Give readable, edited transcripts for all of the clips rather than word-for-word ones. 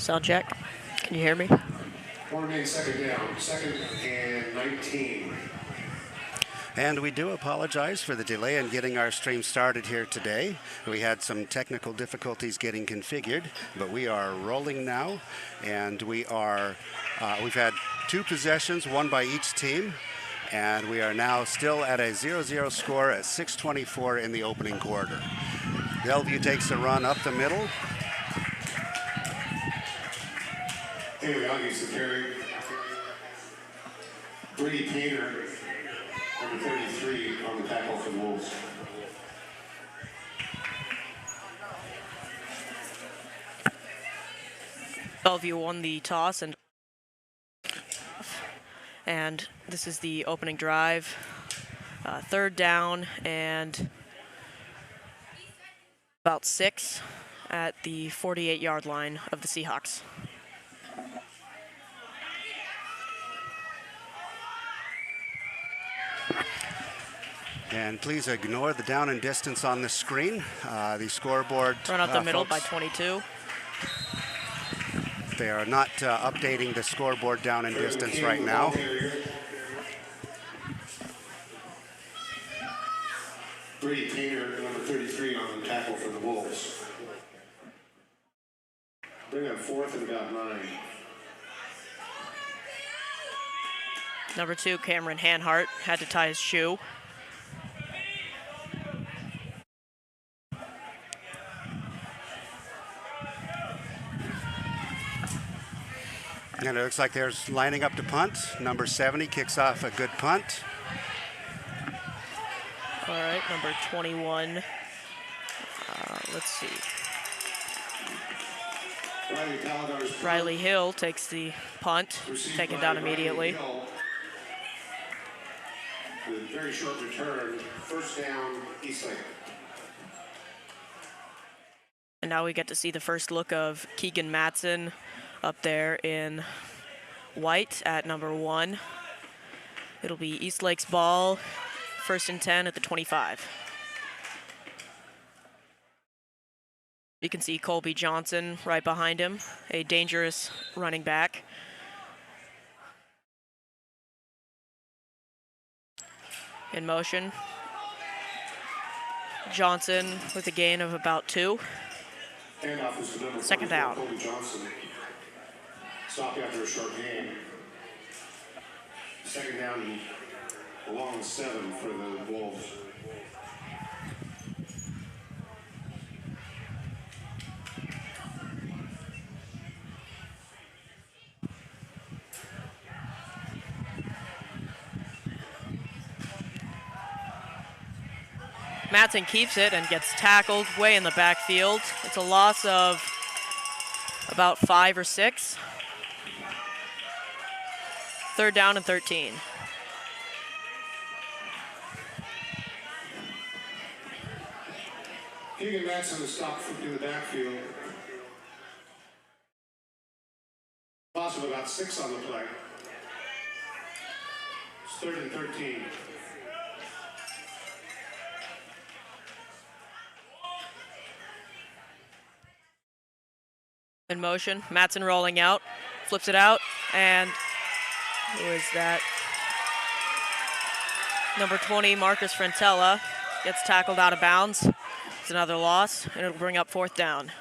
Sound check. Can you hear me? One remain, second down. 2nd and 19. And we do apologize for the delay in getting our stream started here today. We had some technical difficulties getting configured, but we are rolling now, and we've had 2 possessions, 1 by each team, and we are now still at a 0-0 score at 6:24 in the opening quarter. Bellevue takes a run up the middle. Haley Huggies the carry. Brady Painter, number 33, on the tackle for the Wolves. Bellevue won the toss, and this is the opening drive. 3rd down and about 6 at the 48-yard line of the Seahawks. And please ignore the down and distance on the screen. The scoreboard. Run up the middle by 22. They are not updating the scoreboard down and distance right now. Brady Painter, number 33, on the tackle for the Wolves. Bring up 4th and about 9. Number 2, Cameron Hanhart, had to tie his shoe. And it looks like there's lining up to punt. Number 70 kicks off a good punt. All right, number 21. Let's see. Riley Hill takes the punt, taken down immediately. With a very short return, 1st down, Eastlake. And now we get to see the first look of Keegan Matson up there in white at number 1. It'll be Eastlake's ball, 1st and 10 at the 25. You can see Colby Johnson right behind him, a dangerous running back. In motion. Johnson with a gain of about 2. 2nd down. Colby Johnson. Stop after a short game. 2nd down, along 7 for the Wolves. Matson keeps it and gets tackled way in the backfield. It's a loss of about 5 or 6. 3rd down and 13. Keegan Matson is stopped in the backfield. Loss of about 6 on the play. It's 3rd and 13. In motion, Matson rolling out, flips it out, and who is that? Number 20, Marcus Frentella, gets tackled out of bounds. It's another loss, and it'll bring up 4th down.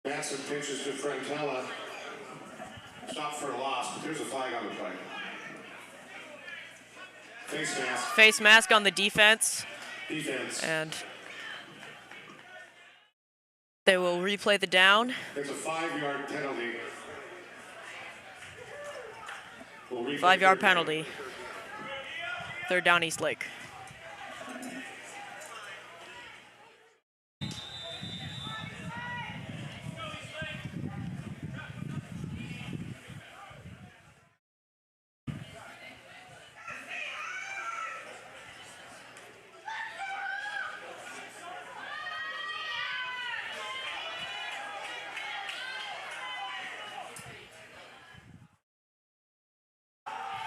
Matson pitches to Frentella. Stop for a loss, but there's a flag on the play. Face mask. Face mask on the defense. And they will replay the down. There's a 5-yard penalty. 5-yard penalty. 3rd down, Eastlake.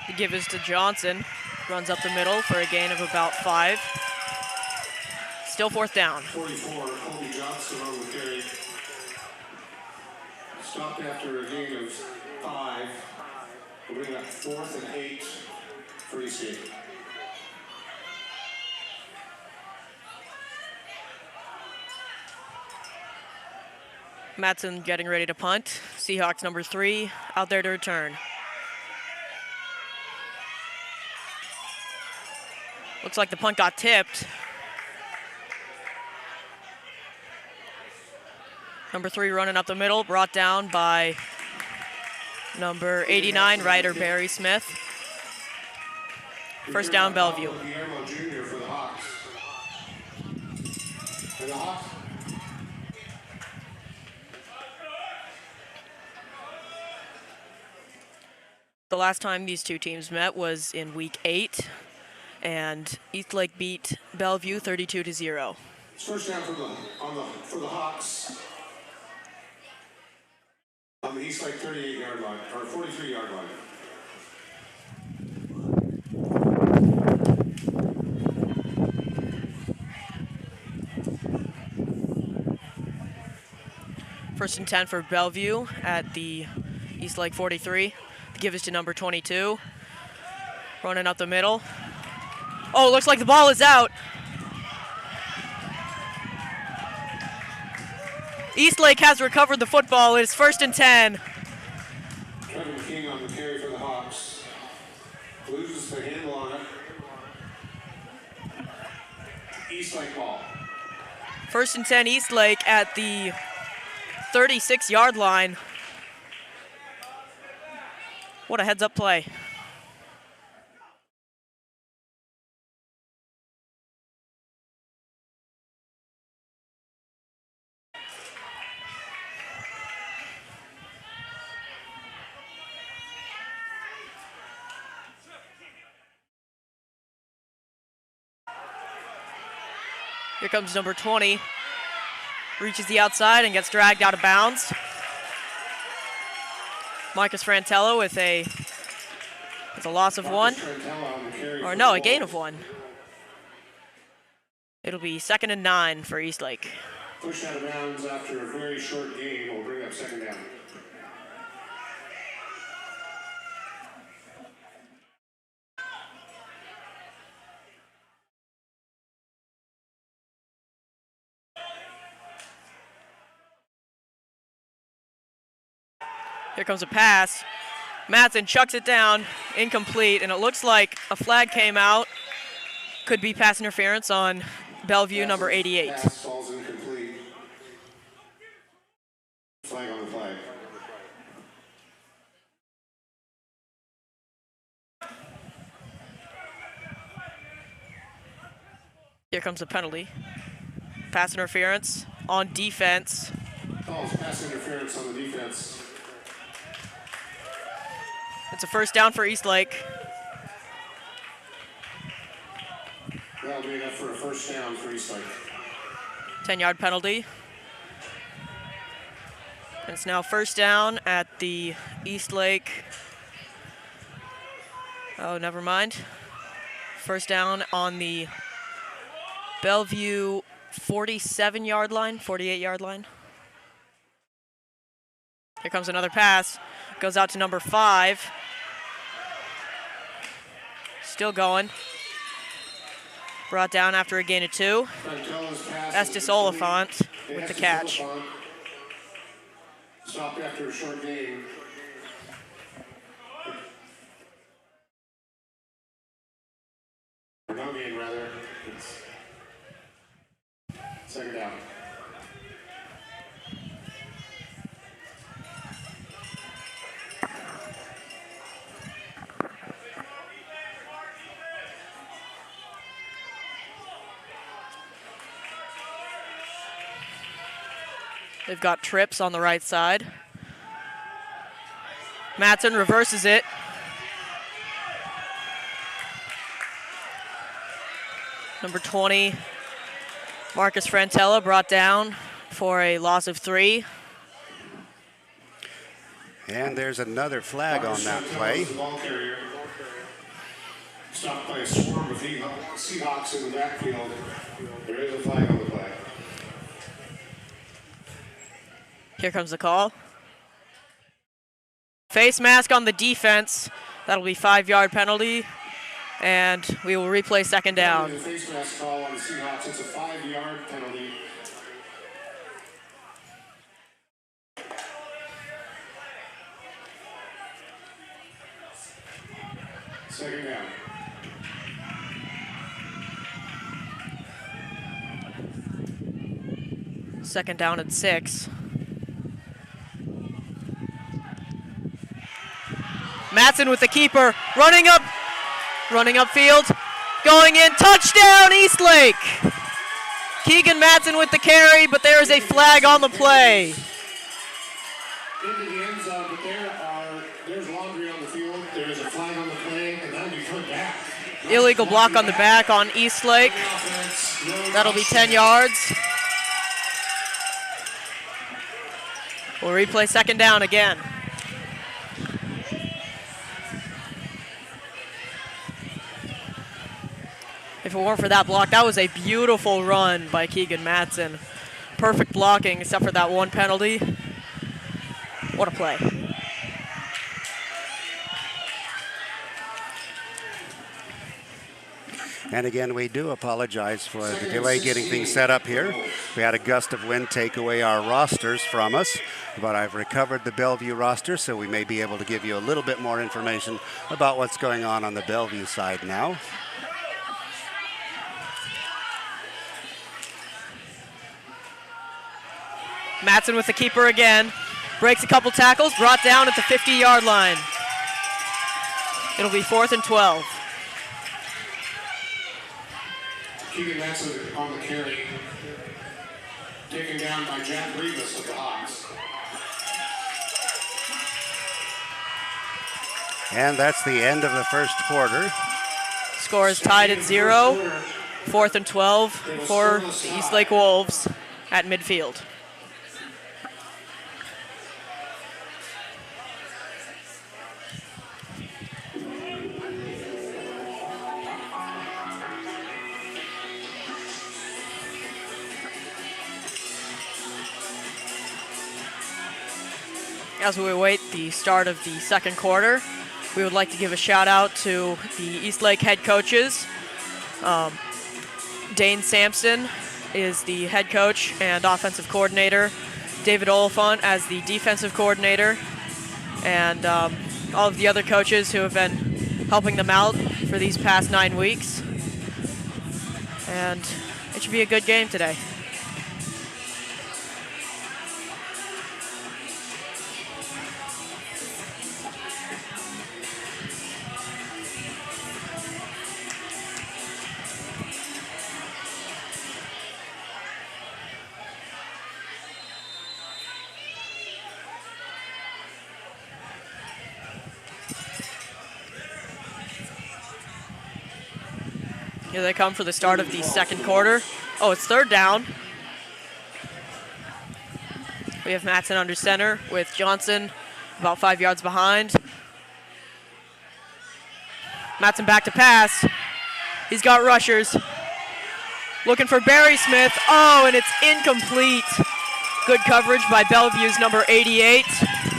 The give is to Johnson. Runs up the middle for a gain of about 5. Still 4th down. 44, Colby Johnson on the carry. Stopped after a gain of 5. We're bringing up 4th and 8 for Eastlake. Matson getting ready to punt. Seahawks number 3 out there to return. Looks like the punt got tipped. Number 3 running up the middle, brought down by number 89, Ryder Barry Smith. First down, Bellevue. Guillermo Jr. for the Hawks. For the Hawks. The last time these two teams met was in week 8, and Eastlake beat Bellevue 32-0. First down for the Hawks on the Eastlake 38-yard line or 43-yard line. First and 10 for Bellevue at the Eastlake 43. Give us to number 22. Running up the middle. Oh, looks like the ball is out. Eastlake has recovered the football. It is first and 10. Kevin King on the carry for the Hawks. Loses the handle on it. Eastlake ball. First and 10 Eastlake at the 36-yard line. What a heads-up play. Here comes number 20. Reaches the outside and gets dragged out of bounds. Marcus Frantello with a loss of 1. Or no, a gain of 1. It'll be 2nd and 9 for Eastlake. Push out of bounds after a very short gain will bring up 2nd down. Here comes a pass. Matson chucks it down, incomplete, and it looks like a flag came out. Could be pass interference on Bellevue, number 88. Pass falls incomplete. Flag on the flag. Here comes a penalty. Pass interference on defense. Calls pass interference on the defense. It's a first down for Eastlake. That'll be enough for a first down for Eastlake. 10-yard penalty. And it's now first down at the Eastlake. Oh, never mind. First down on the Bellevue 47-yard line, 48-yard line. Here comes another pass. Goes out to number 5. Still going. Brought down after a gain of 2. Estes Oliphant with the catch. Stopped after a short gain. Or no gain, rather. It's 2nd down. They've got trips on the right side. Matson reverses it. Number 20, Marcus Frantella brought down for a loss of 3. And there's another flag on that play. Stopped by a swarm of Seahawks in the backfield. There is a flag on the play. Here comes the call. Face mask on the defense. That'll be 5-yard penalty. And we will replay second down. The face mask call on the Seahawks. It's a 5-yard penalty. Second down. Second down at 6. Matson with the keeper, running upfield, going in, touchdown Eastlake! Keegan Matson with the carry, but there is a flag on the play. Into the end zone, but there's laundry on the field. There is a flag on the play, and that'll be put back. Illegal block on the back on Eastlake. That'll be 10 yards. We'll replay second down again. If it weren't for that block, that was a beautiful run by Keegan Matson. Perfect blocking except for that one penalty. What a play. And again, we do apologize for the delay getting things set up here. We had a gust of wind take away our rosters from us, but I've recovered the Bellevue roster, so we may be able to give you a little bit more information about what's going on the Bellevue side now. Matson with the keeper again. Breaks a couple tackles, brought down at the 50-yard line. It'll be 4th and 12. Keegan Matson on the carry. Taken down by Jack Rivas of the Hawks. And that's the end of the first quarter. Score is tied at 0. 4th and 12 for the Eastlake Wolves at midfield. As we await the start of the second quarter, we would like to give a shout out to the Eastlake head coaches. Dane Sampson is the head coach and offensive coordinator. David Oliphant as the defensive coordinator. And all of the other coaches who have been helping them out for these past 9 weeks. And it should be a good game today. Here they come for the start of the second quarter. Oh, it's third down. We have Matson under center with Johnson about 5 yards behind. Matson back to pass. He's got rushers. Looking for Barry Smith. Oh, and it's incomplete. Good coverage by Bellevue's number 88.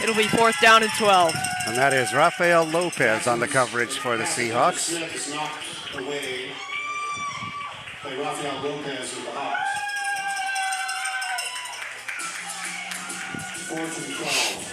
It'll be 4th down and 12. And that is Rafael Lopez on the coverage for the Seahawks. Smith is knocked away by Rafael Lopez of the Hawks. 4th and 12.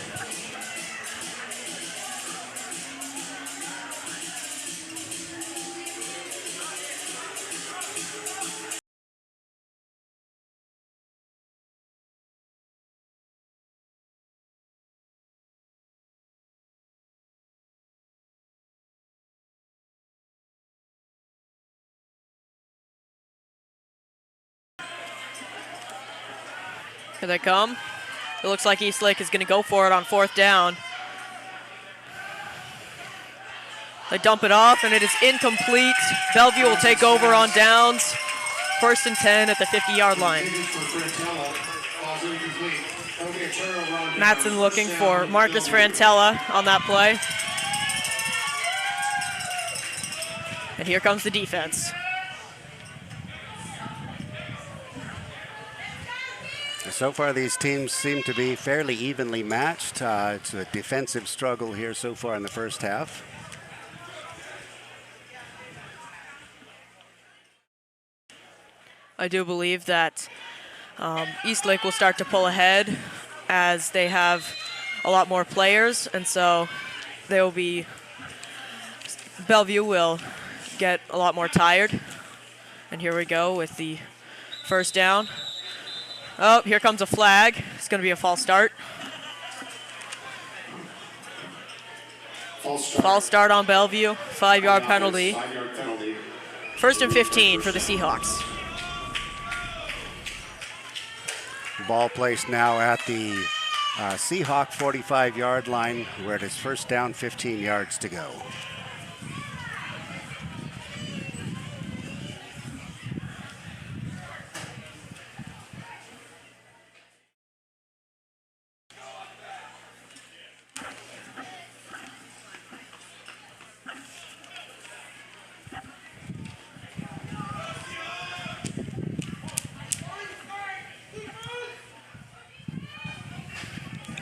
Here they come. It looks like Eastlake is going to go for it on 4th down. They dump it off, and it is incomplete. Bellevue will take over on downs. 1st and 10 at the 50-yard line. Matson looking for Marcus Frantella on that play. And here comes the defense. The So far, these teams seem to be fairly evenly matched. It's a defensive struggle here so far in the first half. I do believe that Eastlake will start to pull ahead as they have a lot more players, and so Bellevue will get a lot more tired. And here we go with the first down. Oh, here comes a flag. It's going to be a false start. False start on Bellevue. 5-yard penalty. 5-yard penalty. First and 15 for the Seahawks. Ball placed now at the Seahawk 45-yard line, where it is first down, 15 yards to go.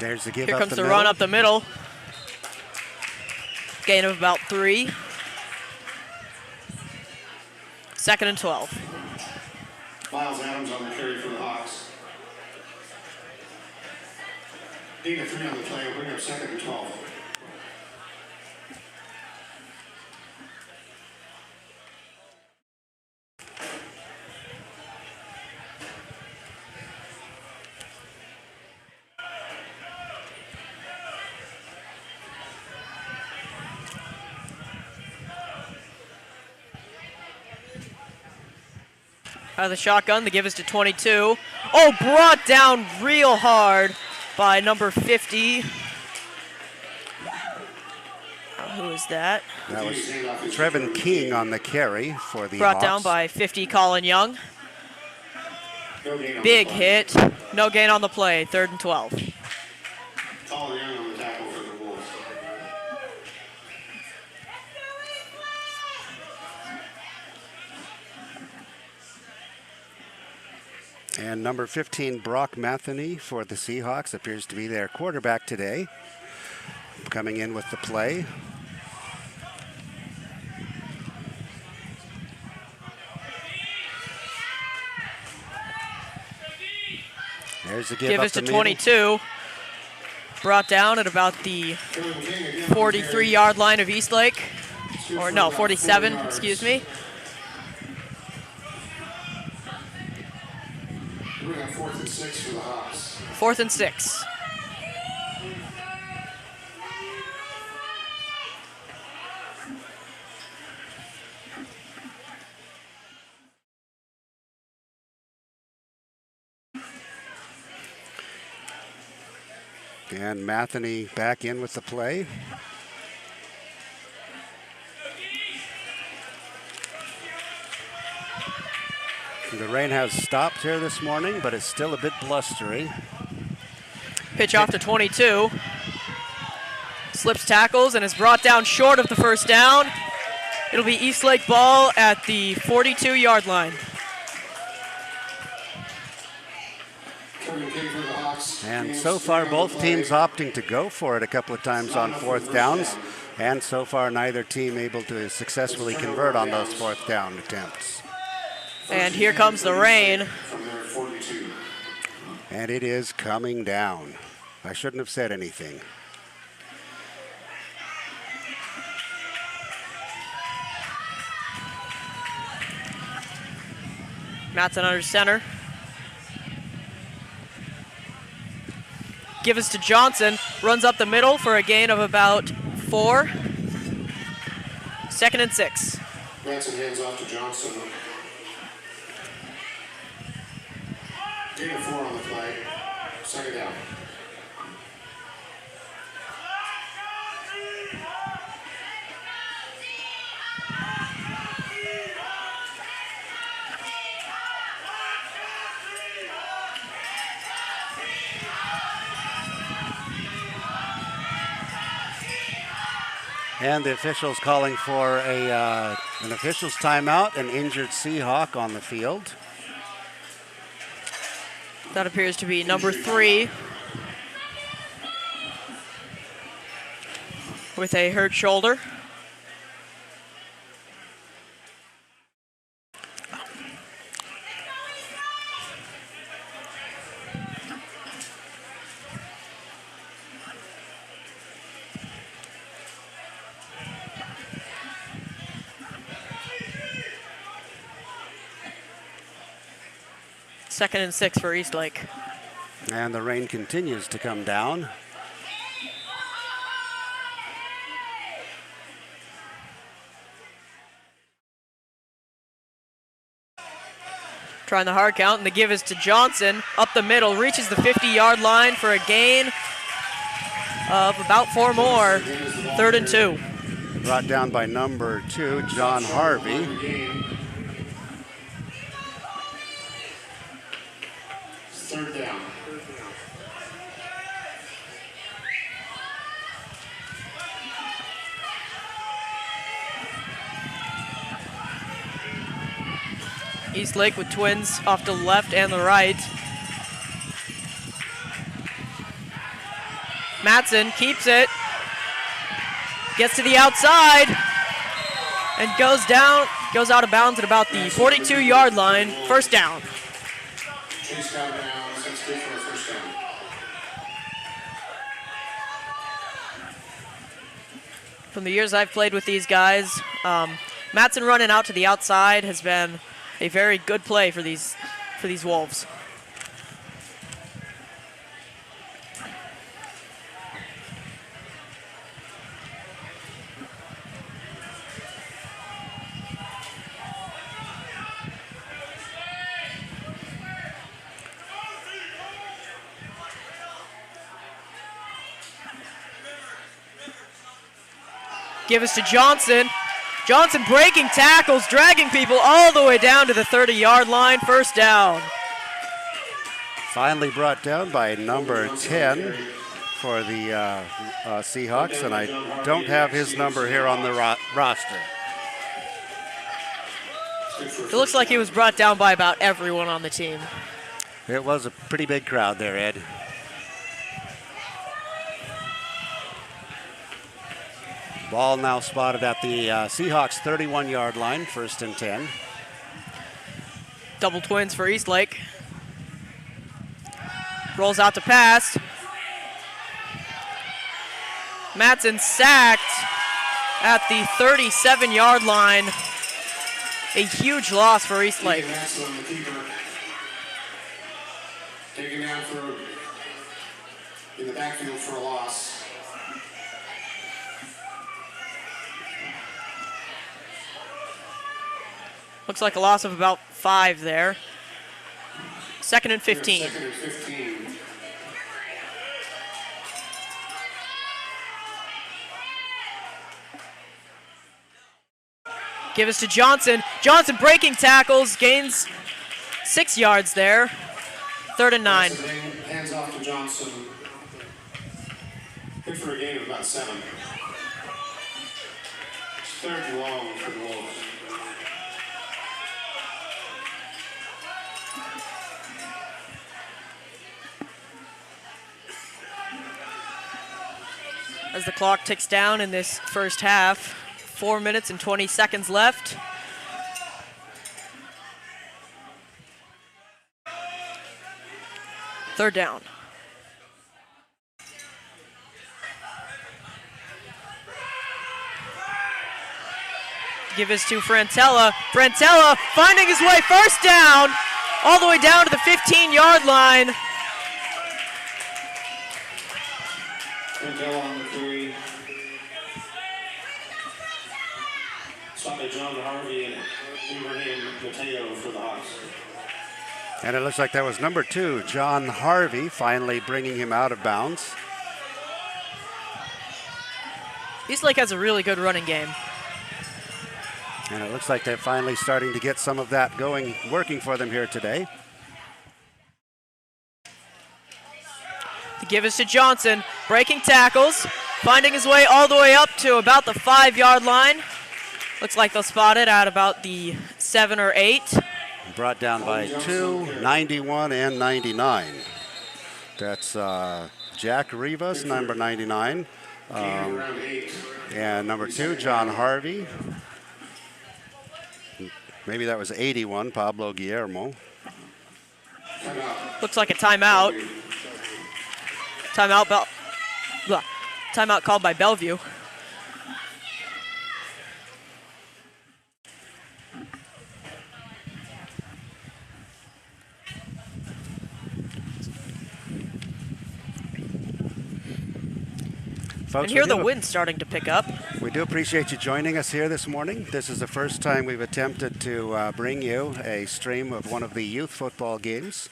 There's the give Here up comes the the middle. run up the middle. Gain of about 3. Second and 12. Miles Adams on the carry for the Hawks. Gain of 3 on the play. Will bring up second and 12. Out of the shotgun, the give is to 22. Oh, brought down real hard by number 50. Who is that? That was Trevin King on the carry for the Brought Hawks. down by 50, Colin Young. No gain on Big the play. hit. No gain on the play. Third and 12. Colin Young on the tackle for the Wolves. And number 15, Brock Matheny for the Seahawks, appears to be their quarterback today. Coming in with the play. There's the give up is the to middle. 22. Brought down at about the 43-yard line of Eastlake. Or no, 47, excuse me. We're at 4th and 6 for the Hawks. 4th and 6. And Matheny back in with the play. The rain has stopped here this morning, but it's still a bit blustery. Pitch off to 22. Slips tackles and is brought down short of the first down. It'll be Eastlake ball at the 42-yard line. Trevin King for the Hawks. And so far, both teams opting to go for it a couple of times on fourth downs. And so far, neither team able to successfully convert on those fourth down attempts. And here comes the rain. From there at 42. And it is coming down. I shouldn't have said anything. Matson under center. Give us to Johnson. Runs up the middle for a gain of about 4. 2nd and 6. Matson hands off to Johnson. Gain of 4 on the play. Second down. And the officials calling for an officials timeout, an injured Seahawk on the field. That appears to be number 3 with a hurt shoulder. Second and 6 for Eastlake. And the rain continues to come down. Trying the hard count, and the give is to Johnson. Up the middle, reaches the 50-yard line for a gain of about 4 more. 3rd and 2. Brought down by number 2, John Harvey. 3rd down. Eastlake with twins off the left and the right. Matson keeps it. Gets to the outside and goes out of bounds at about the 42-yard line. 1st down. Chase got down. That's good for a 1st down. From the years I've played with these guys, Matson running out to the outside has been a very good play for these Wolves. Give us to Johnson. Johnson breaking tackles, dragging people all the way down to the 30-yard line. 1st down. Finally brought down by number 10 for the Seahawks, and I don't have his number here on the roster. It looks like he was brought down by about everyone on the team. It was a pretty big crowd there, Ed. Ball now spotted at the Seahawks 31-yard line, 1st and 10. Double twins for Eastlake. Rolls out to pass. Matson sacked at the 37-yard line. A huge loss for Eastlake. Taken down in the backfield for a loss. Looks like a loss of about 5 there. 2nd and 15. 2nd and 15. Give us to Johnson. Johnson breaking tackles, gains 6 yards there. 3rd and 9. Hands off to Johnson. Good for a gain of about 7. 3rd and long for the Wolves. As the clock ticks down in this 1st half, 4 minutes and 20 seconds left. Third down. Give this to Frantella. Frantella finding his way, 1st down, all the way down to the 15-yard line. Frantella on the carry. Swap by John Harvey and Abraham Mateo for the Hawks. And it looks like that was number 2, John Harvey, finally bringing him out of bounds. Eastlake has a really good running game. And it looks like they're finally starting to get some of that going, working for them here today. The give is to Johnson, breaking tackles, finding his way all the way up to about the 5-yard line. Looks like they'll spot it at about the 7 or 8. Brought down by 2, 91 and 99. That's Jack Rivas, number 99. And number 2, John Harvey. Maybe that was 81, Pablo Guillermo. Looks like a timeout. Timeout called by Bellevue. Folks, and here the wind's starting to pick up. We do appreciate you joining us here this morning. This is the first time we've attempted to bring you a stream of one of the youth football games.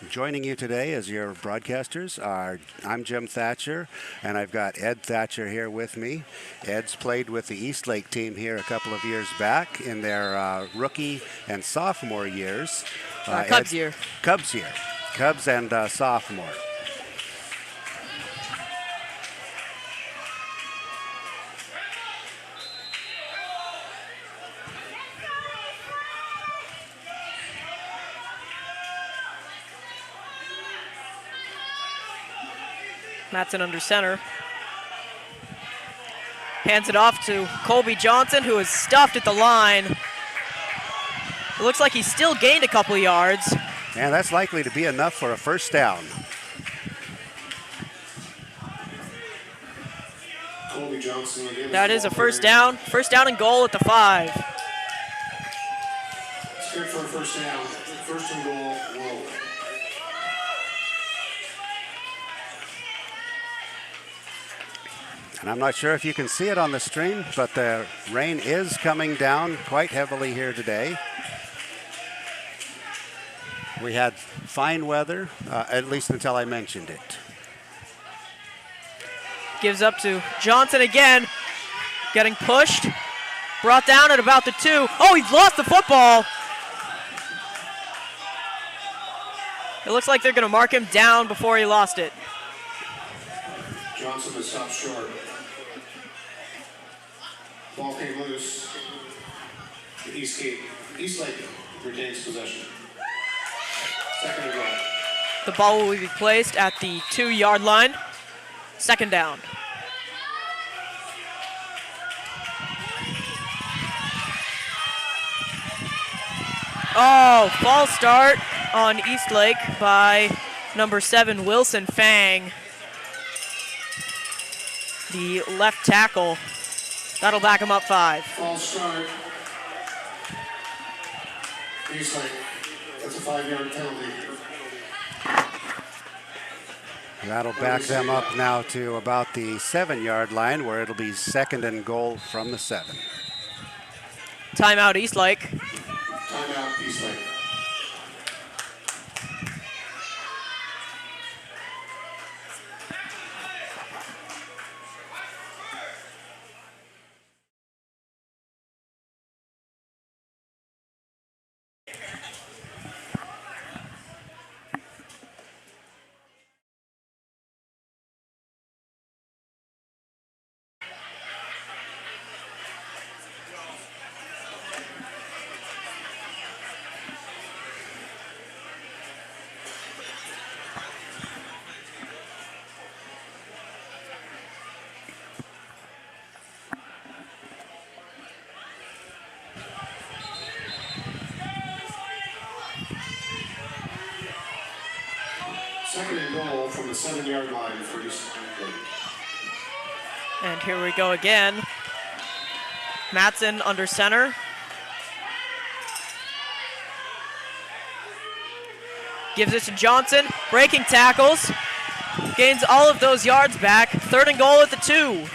Joining you today as your broadcasters are, I'm Jim Thatcher, and I've got Ed Thatcher here with me. Ed's played with the Eastlake team here a couple of years back in their rookie and sophomore years. Cubs year. Cubs and sophomore. Mattson under center. Hands it off to Colby Johnson, who is stuffed at the line. It looks like he still gained a couple of yards. And that's likely to be enough for a first down. Colby Johnson again. That is a first down. First down and goal at the 5. It's good for a first down. First and goal, roll. And I'm not sure if you can see it on the stream, but the rain is coming down quite heavily here today. We had fine weather, at least until I mentioned it. Gives up to Johnson again. Getting pushed. Brought down at about the 2. Oh, he's lost the football. It looks like they're going to mark him down before he lost it. Johnson is stopped short. Ball came loose. Eastlake retains possession. Second and goal. The ball will be placed at the 2-yard line. Second down. Oh, false start on Eastlake by number 7, Wilson Fang. The left tackle. That'll back him up 5. False start. Eastlake. That's a 5-yard penalty. That'll back them up now to about the 7-yard line, where it'll be second and goal from the 7. Timeout Eastlake. Timeout Eastlake. Second and goal from the 7-yard line for Eastlake. And here we go again. Mattson under center. Gives it to Johnson. Breaking tackles. Gains all of those yards back. Third and goal at the 2.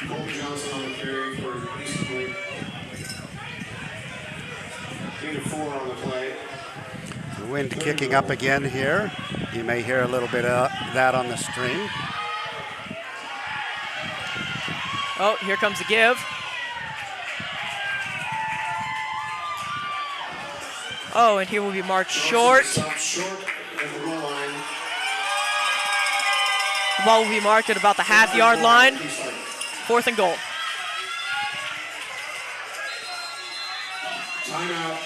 Colby Johnson on the carry for Eastlake. 3-4 on the play. The wind kicking up again here. You may hear a little bit of that on the stream. Oh, here comes the give. Oh, and here will be marked short. Stopped short at the goal line. The ball will be marked at about the half-yard line. Fourth and goal. Timeout,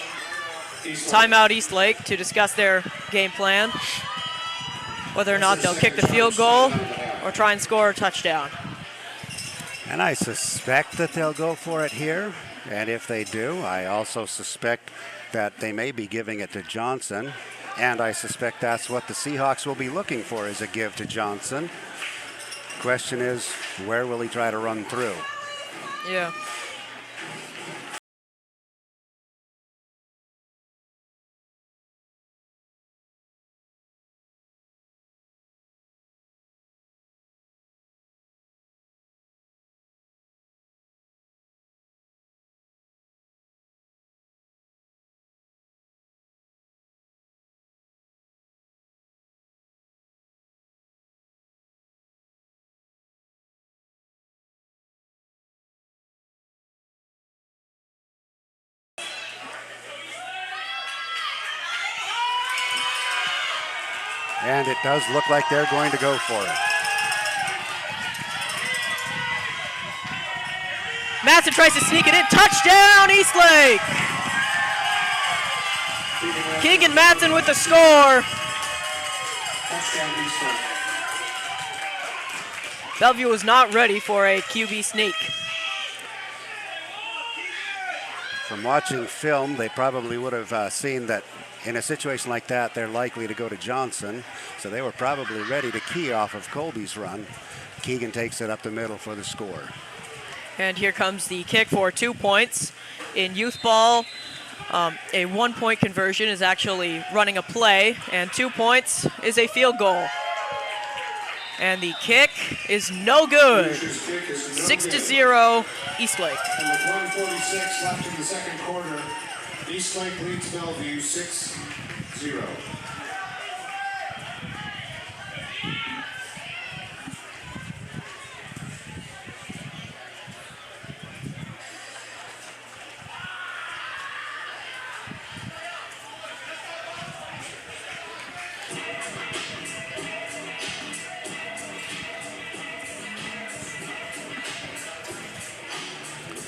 timeout Eastlake to discuss their game plan, whether or not they'll kick the field goal or try and score a touchdown. And I suspect that they'll go for it here. And if they do, I also suspect that they may be giving it to Johnson. And I suspect that's what the Seahawks will be looking for, is a give to Johnson. Question is, where will he try to run through? Yeah. And it does look like they're going to go for it. Matson tries to sneak it in. Touchdown, Eastlake! Keegan Matson with the score. Bellevue was not ready for a QB sneak. From watching film, they probably would have seen that in a situation like that, they're likely to go to Johnson. So they were probably ready to key off of Colby's run. Keegan takes it up the middle for the score. And here comes the kick for 2 points. In youth ball, a 1 point conversion is actually running a play, and 2 points is a field goal. And the kick is no good. 6-0 Eastlake. And with 1:46 left in the second quarter, Eastlake leads Bellevue 6-0.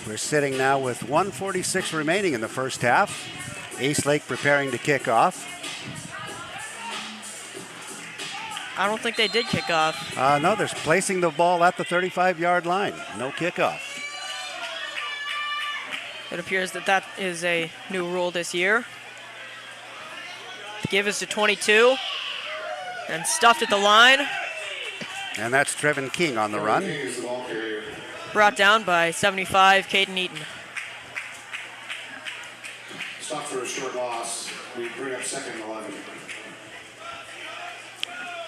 We're sitting now with 1:46 remaining in the first half. Eastlake preparing to kick off. I don't think they did kick off. No, they're placing the ball at the 35-yard line. No kickoff. It appears that that is a new rule this year. The give is to 22 and stuffed at the line. And that's Trevin King on the run. Brought down by 75, Caden Eaton. Stop for a short loss. We bring up second and 11.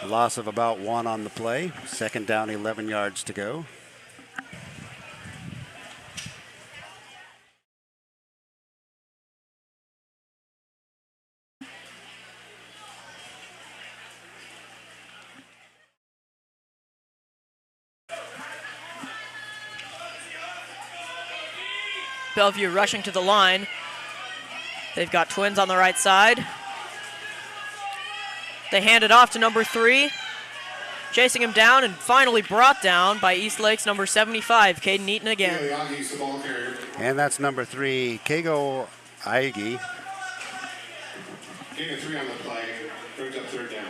A loss of about 1 on the play. Second down, 11 yards to go. Bellevue rushing to the line. They've got twins on the right side. They hand it off to number 3. Chasing him down and finally brought down by Eastlake's number 75, Caden Eaton again. And that's number 3, Kago Aigi. Gain of 3 on the play. Brings up third down.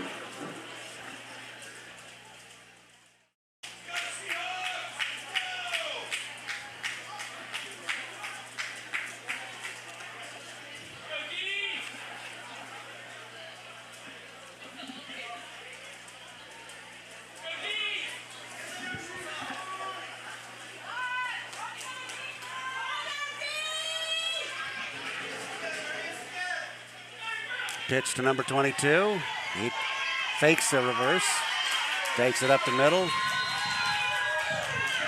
Pitch to number 22. He fakes the reverse, takes it up the middle,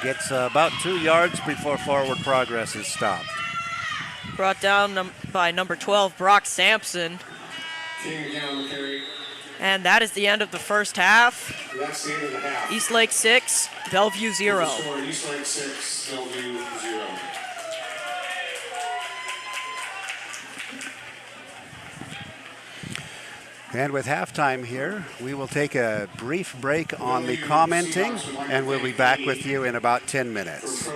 gets about 2 yards before forward progress is stopped. Brought down by number 12, Brock Sampson. And that is the end of the first half. That's the end of the half. Eastlake 6, Bellevue 0. Eastlake 6, Bellevue 0. And with halftime here, we will take a brief break on the commenting, and we'll be back with you in about 10 minutes.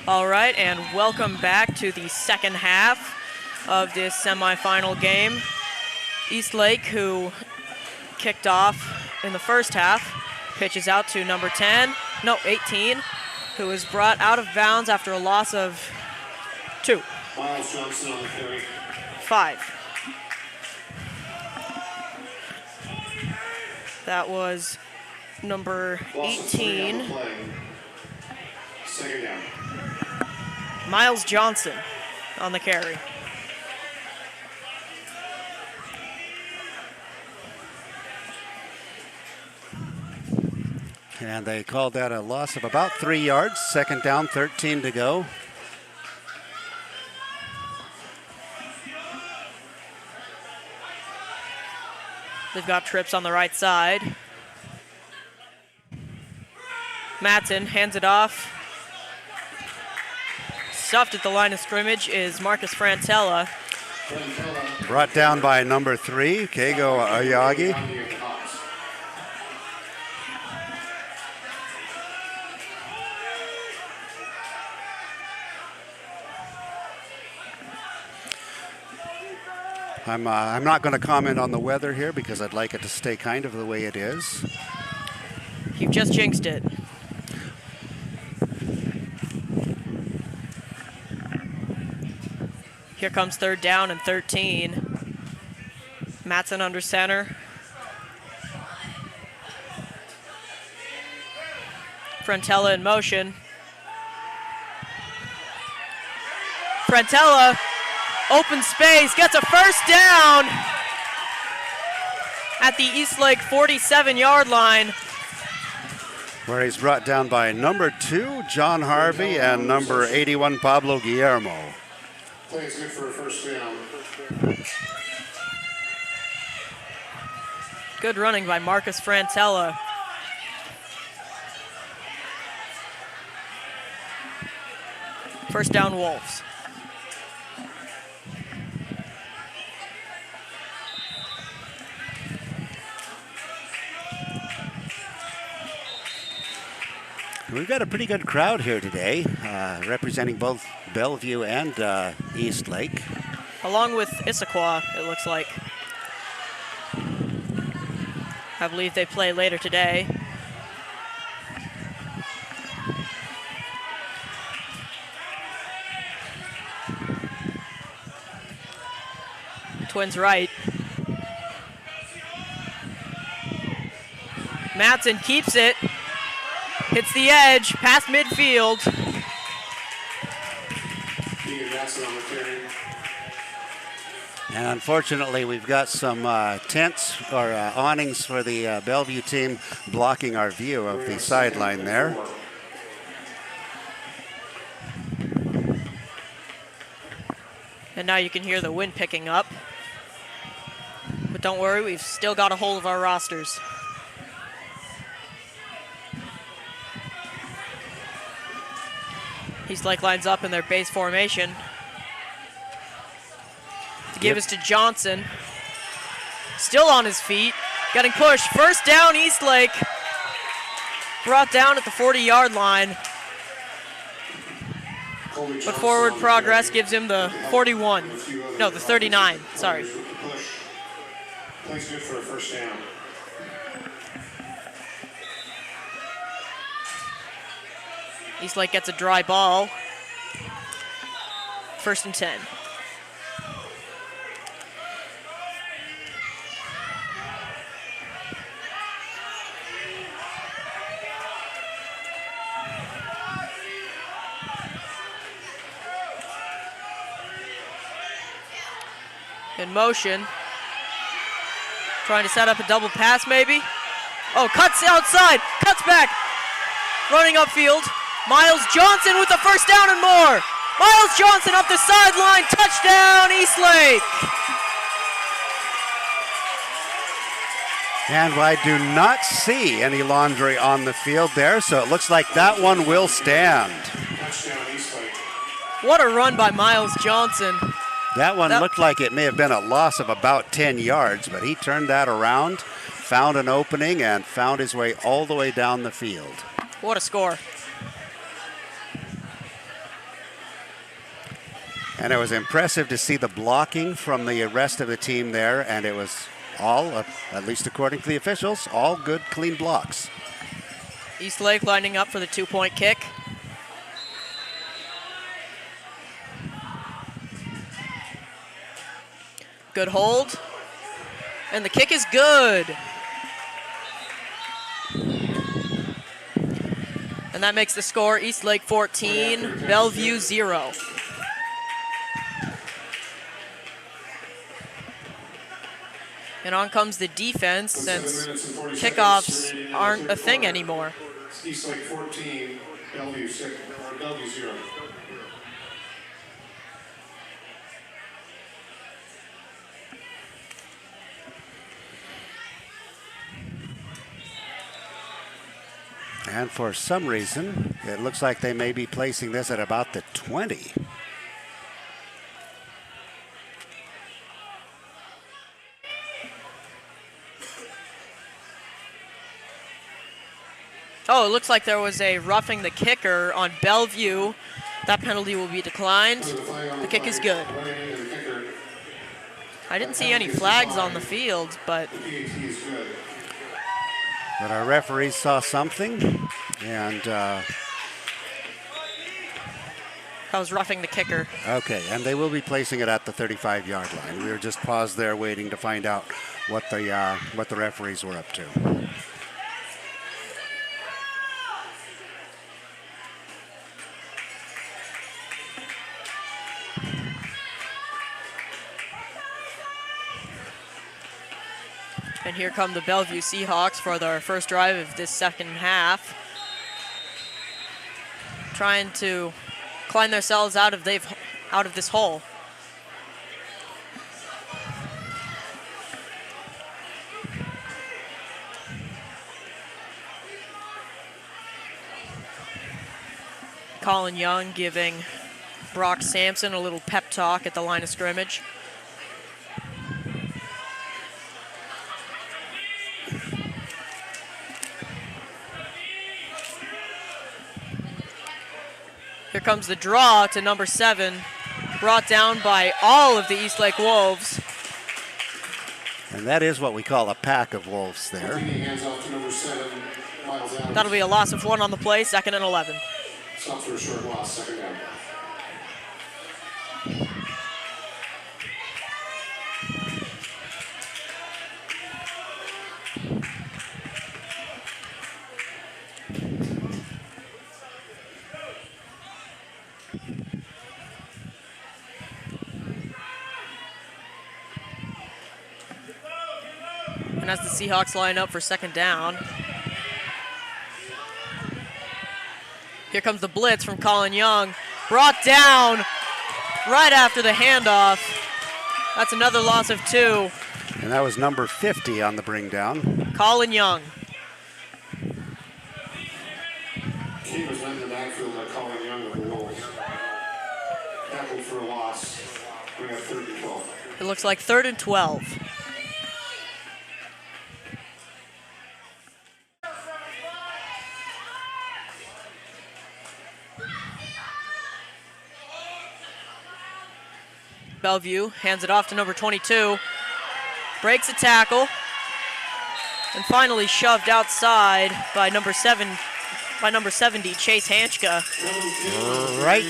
All right, and welcome back to the second half of this semifinal game. Eastlake, who kicked off in the first half, pitches out to number 18, who was brought out of bounds after a loss of 2. Miles Johnson on the carry. 5. That was number 18, Second down. Miles Johnson on the carry. And they called that a loss of about 3 yards. Second down, 13 to go. They've got trips on the right side. Matson hands it off. Stuffed at the line of scrimmage is Marcus Frantella. Brought down by number 3, Keigo Ayagi. I'm not going to comment on the weather here because I'd like it to stay kind of the way it is. You've just jinxed it. Here comes third down and 13. Matson under center. Frantella in motion. Frantella, open space, gets a first down at the Eastlake 47-yard line. Where he's brought down by number 2, John Harvey, and number 81, Pablo Guillermo. Play is good for a first down. Good running by Marcus Frantella. First down, Wolves. We've got a pretty good crowd here today, representing both Bellevue and Eastlake. Along with Issaquah, it looks like. I believe they play later today. Twins right. Matson keeps it. Hits the edge, past midfield. And unfortunately, we've got some tents or awnings for the Bellevue team blocking our view of the sideline there. And now you can hear the wind picking up. But don't worry, we've still got a hold of our rosters. Eastlake lines up in their base formation. To give us to Johnson. Still on his feet, getting pushed. First down, Eastlake. Brought down at the 40-yard line. But forward progress gives him the 41. No, the 39, sorry. Plays good for a first down. Eastlake gets a dry ball. First and 10. In motion. Trying to set up a double pass maybe. Oh, cuts outside, cuts back. Running upfield. Miles Johnson with the first down and more. Miles Johnson up the sideline, touchdown Eastlake. And I do not see any laundry on the field there, so it looks like that one will stand. Touchdown Eastlake. What a run by Miles Johnson. That one looked like it may have been a loss of about 10 yards, but he turned that around, found an opening, and found his way all the way down the field. What a score. And it was impressive to see the blocking from the rest of the team there, and it was all, at least according to the officials, all good, clean blocks. Eastlake lining up for the 2-point kick. Good hold. And the kick is good. And that makes the score Eastlake 14, Bellevue 0. And on comes the defense since kickoffs aren't a thing anymore. Eastlake 14, Bellevue 6, or Bellevue 0. And for some reason, it looks like they may be placing this at about the 20. Oh, it looks like there was a roughing the kicker on Bellevue. That penalty will be declined. The kick is good. I didn't see any flags on the field, but our referees saw something, and that was roughing the kicker. okay, and they will be placing it at the 35-yard line. We were just paused there waiting to find out what the referees were up to. And here come the Bellevue Seahawks for their first drive of this second half. Trying to climb themselves out of this hole. Colin Young giving Brock Sampson a little pep talk at the line of scrimmage. Here comes the draw to number 7, brought down by all of the Eastlake Wolves. And that is what we call a pack of wolves there. That'll be a loss of 1 on the play, 2nd and 11. Stop for a short loss, 2nd down. And as the Seahawks line up for 2nd down, here comes the blitz from Colin Young. Brought down right after the handoff. That's another loss of 2. And that was number 50 on the bring down. Colin Young. King was in the backfield by Colin Young with the Wolves. Tackled for a loss. We have 3rd and 12. It looks like 3rd and 12. Bellevue hands it off to number 22, breaks a tackle, and finally shoved outside by number 70, Chase Hanchka. Right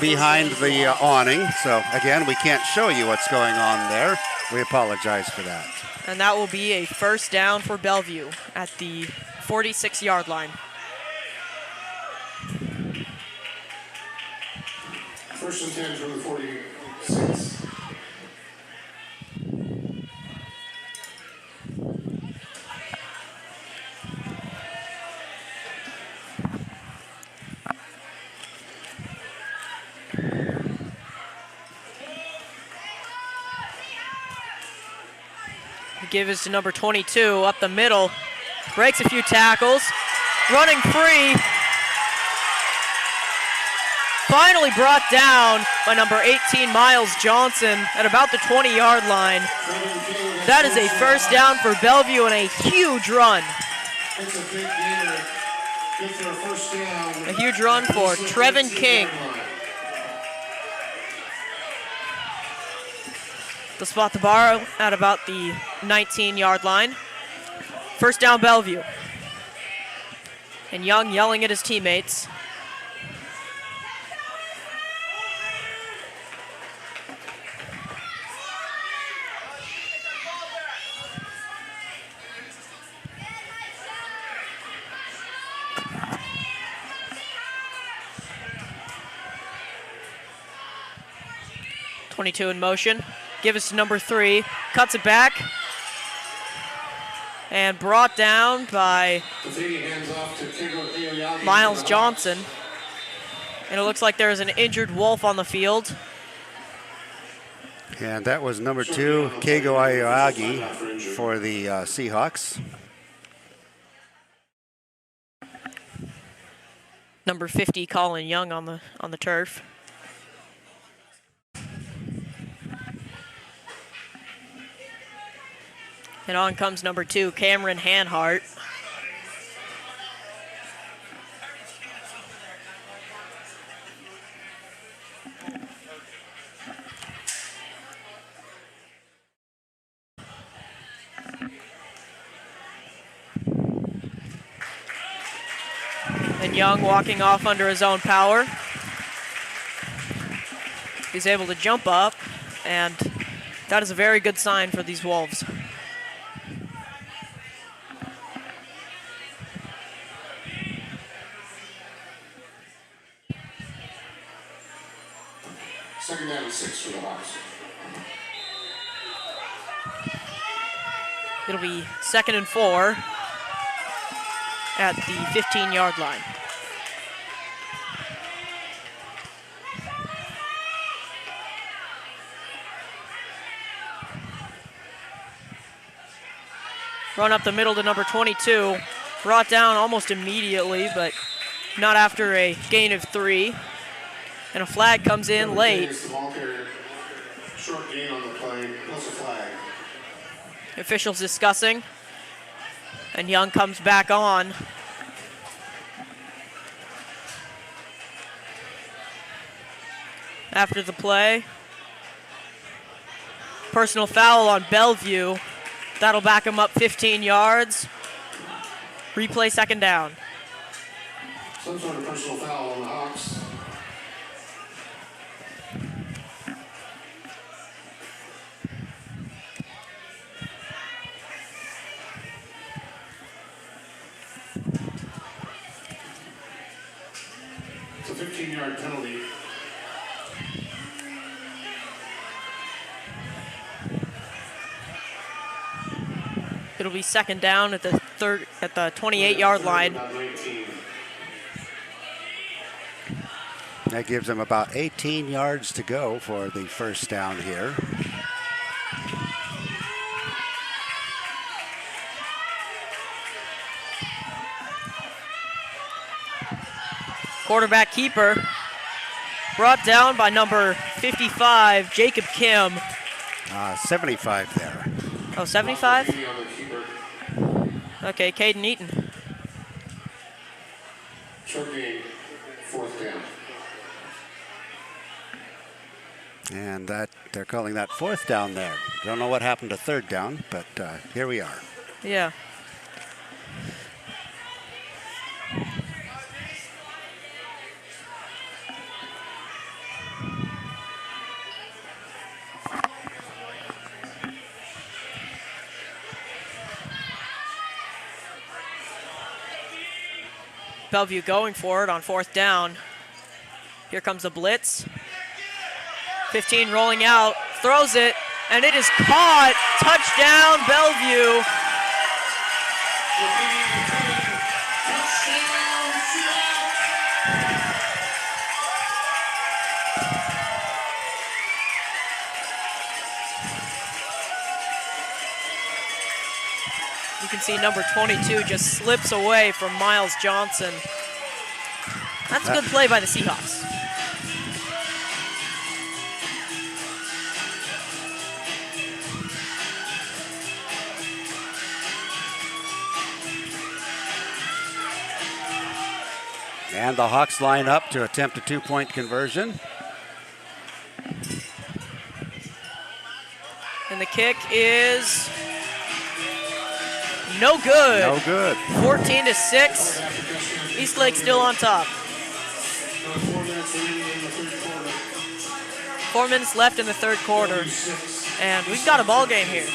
behind the awning. So again, we can't show you what's going on there. We apologize for that. And that will be a 1st down for Bellevue at the 46-yard line. 1st and 10 from the 46. Give is to number 22 up the middle. Breaks a few tackles. Running free. Finally brought down by number 18, Miles Johnson, at about the 20-yard line. That is a 1st down for Bellevue and a huge run. It's a big gainer. Good for a 1st down. A huge run for Trevin King. They'll spot the ball at about the 19-yard line. First down, Bellevue. And Young yelling at his teammates. .22 in motion. Give us to number 3. Cuts it back. And brought down by Miles Johnson. And it looks like there is an injured Wolf on the field. And that was number 2, Keigo Aoyagi for the Seahawks. Number 50, Colin Young on the turf. And on comes number 2, Cameron Hanhart. And Young walking off under his own power. He's able to jump up, and that is a very good sign for these Wolves. Second down and 6 for the Hawks. It'll be 2nd and 4 at the 15-yard line. Run up the middle to number 22. Brought down almost immediately, but not after a gain of 3. And a flag comes in late. Short gain on the play, plus a flag. Officials discussing. And Young comes back on. After the play. Personal foul on Bellevue. That'll back him up 15 yards. Replay, second down. Some sort of personal foul on the Hawks. It's a 15-yard penalty. It'll be second down at the 28-yard line. That gives them about 18 yards to go for the first down here. Quarterback keeper brought down by number 55, Jacob Kim. 75 there. Oh, 75? Okay, Caden Eaton. Short gain, 4th down. And that they're calling that 4th down there. Don't know what happened to 3rd down, but here we are. Yeah. Bellevue going for it on 4th down. Here comes the blitz. 15 rolling out, throws it, and it is caught. Touchdown, Bellevue. You can see number 22 just slips away from Miles Johnson. That's a good play by the Seahawks. And the Hawks line up to attempt a 2-point conversion. the kick is no good. No good. 14-6. Eastlake still on top. 4 minutes left in the third quarter, and we've got a ball game here.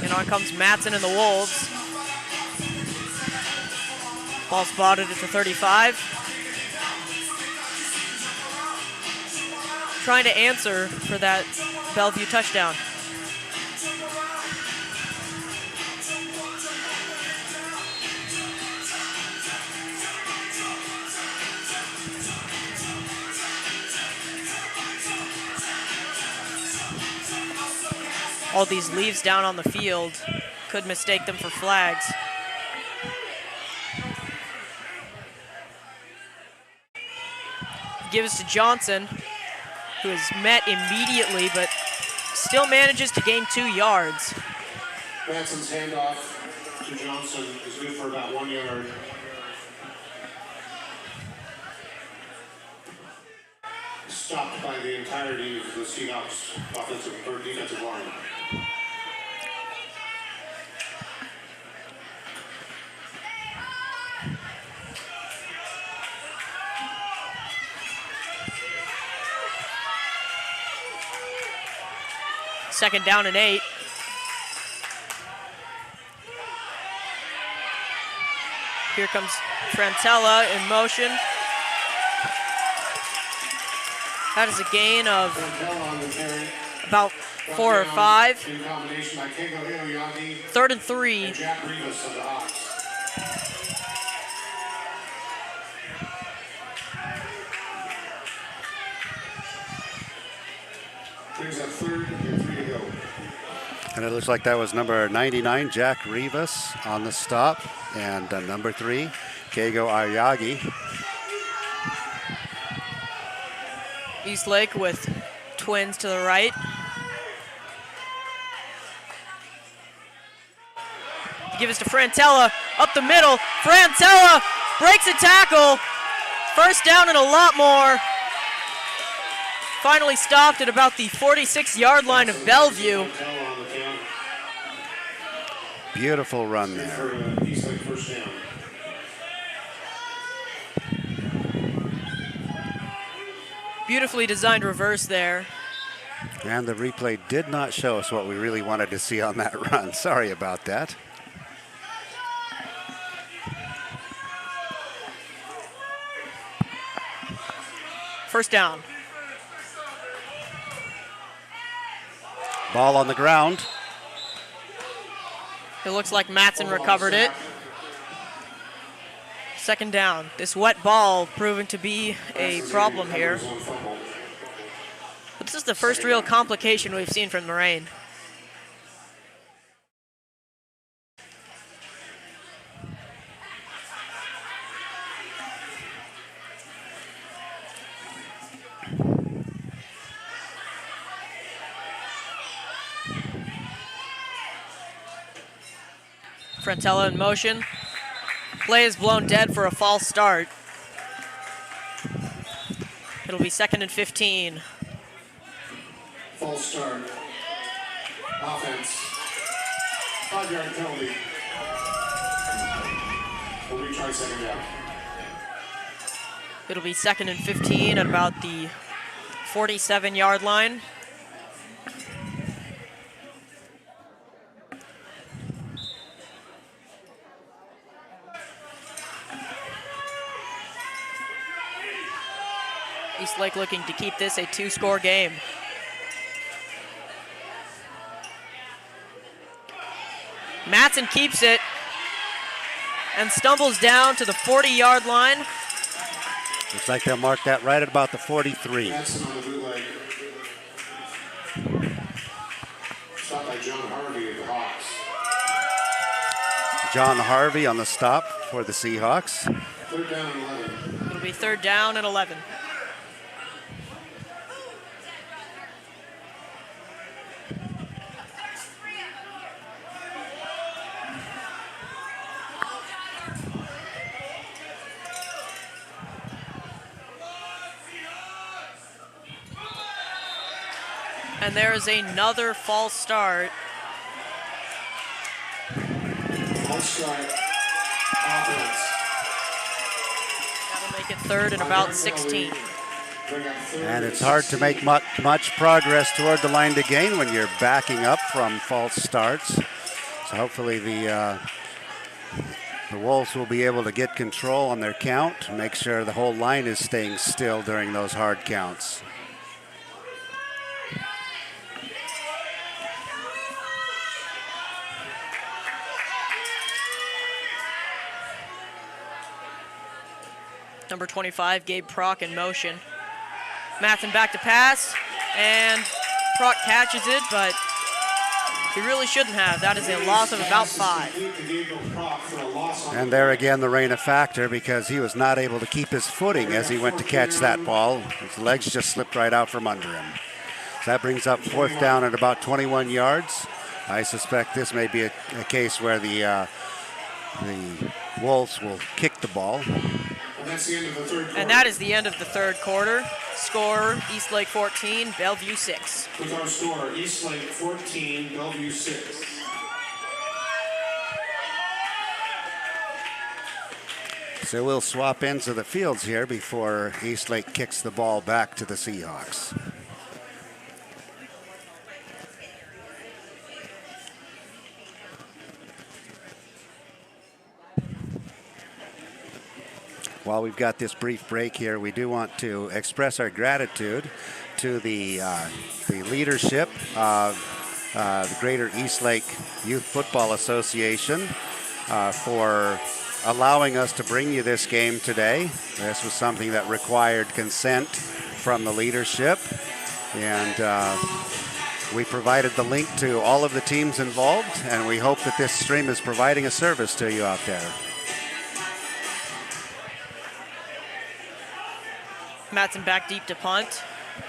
And on comes Matson and the Wolves. Ball spotted at the 35. Trying to answer for that Bellevue touchdown. All these leaves down on the field could mistake them for flags. Gives to Johnson, who is met immediately, but still manages to gain 2 yards. Manson's handoff to Johnson is good for about 1 yard. Stopped by the entirety of the Seahawks offensive or defensive line. Second down and 8. Here comes Frantella in motion. That is a gain of about 4 or 5. Third and 3. Brings up 3rd and 3 to go. And it looks like that was number 99, Jack Rivas, on the stop. And number 3, Keigo Ayagi. Eastlake with twins to the right. Give us to Frantella, up the middle. Frantella breaks a tackle. First down and a lot more. Finally stopped at about the 46-yard line of Bellevue. Beautiful run there. For Eastlake first down. Beautifully designed reverse there. And the replay did not show us what we really wanted to see on that run. Sorry about that. First down. Ball on the ground. It looks like Matson recovered it. Second down. This wet ball proving to be a problem here. But this is the first real complication we've seen from the rain. Frantella in motion. Play is blown dead for a false start. It'll be 2nd and 15. False start. Offense. 5-yard penalty. We'll retry second down. It'll be 2nd and 15 at about the 47-yard line. Eastlake looking to keep this a 2-score game. Matson keeps it and stumbles down to the 40-yard line. Looks like they'll mark that right at about the 43. Matson on the bootleg. Stopped by John Harvey of the Hawks. John Harvey on the stop for the Seahawks. 3rd down and 11. It'll be 3rd down and 11. And there is another false start. False start. Offense. That'll make it third and about 16. And it's hard to make much progress toward the line to gain when you're backing up from false starts. So hopefully the Wolves will be able to get control on their count, make sure the whole line is staying still during those hard counts. Number 25, Gabe Prock in motion. Matson back to pass, and Prock catches it, but he really shouldn't have. That is a loss of about 5. And there again, the rain a factor because he was not able to keep his footing as he went to catch that ball. His legs just slipped right out from under him. So that brings up 4th down at about 21 yards. I suspect this may be a case where the Wolves will kick the ball. And that is the end of the third quarter. Score, Eastlake 14, Bellevue 6. With our score, Eastlake 14, Bellevue 6. So we'll swap ends of the fields here before Eastlake kicks the ball back to the Seahawks. While we've got this brief break here, we do want to express our gratitude to the leadership of the Greater Eastlake Youth Football Association for allowing us to bring you this game today. This was something that required consent from the leadership, and we provided the link to all of the teams involved, and we hope that this stream is providing a service to you out there. Matson back deep to punt.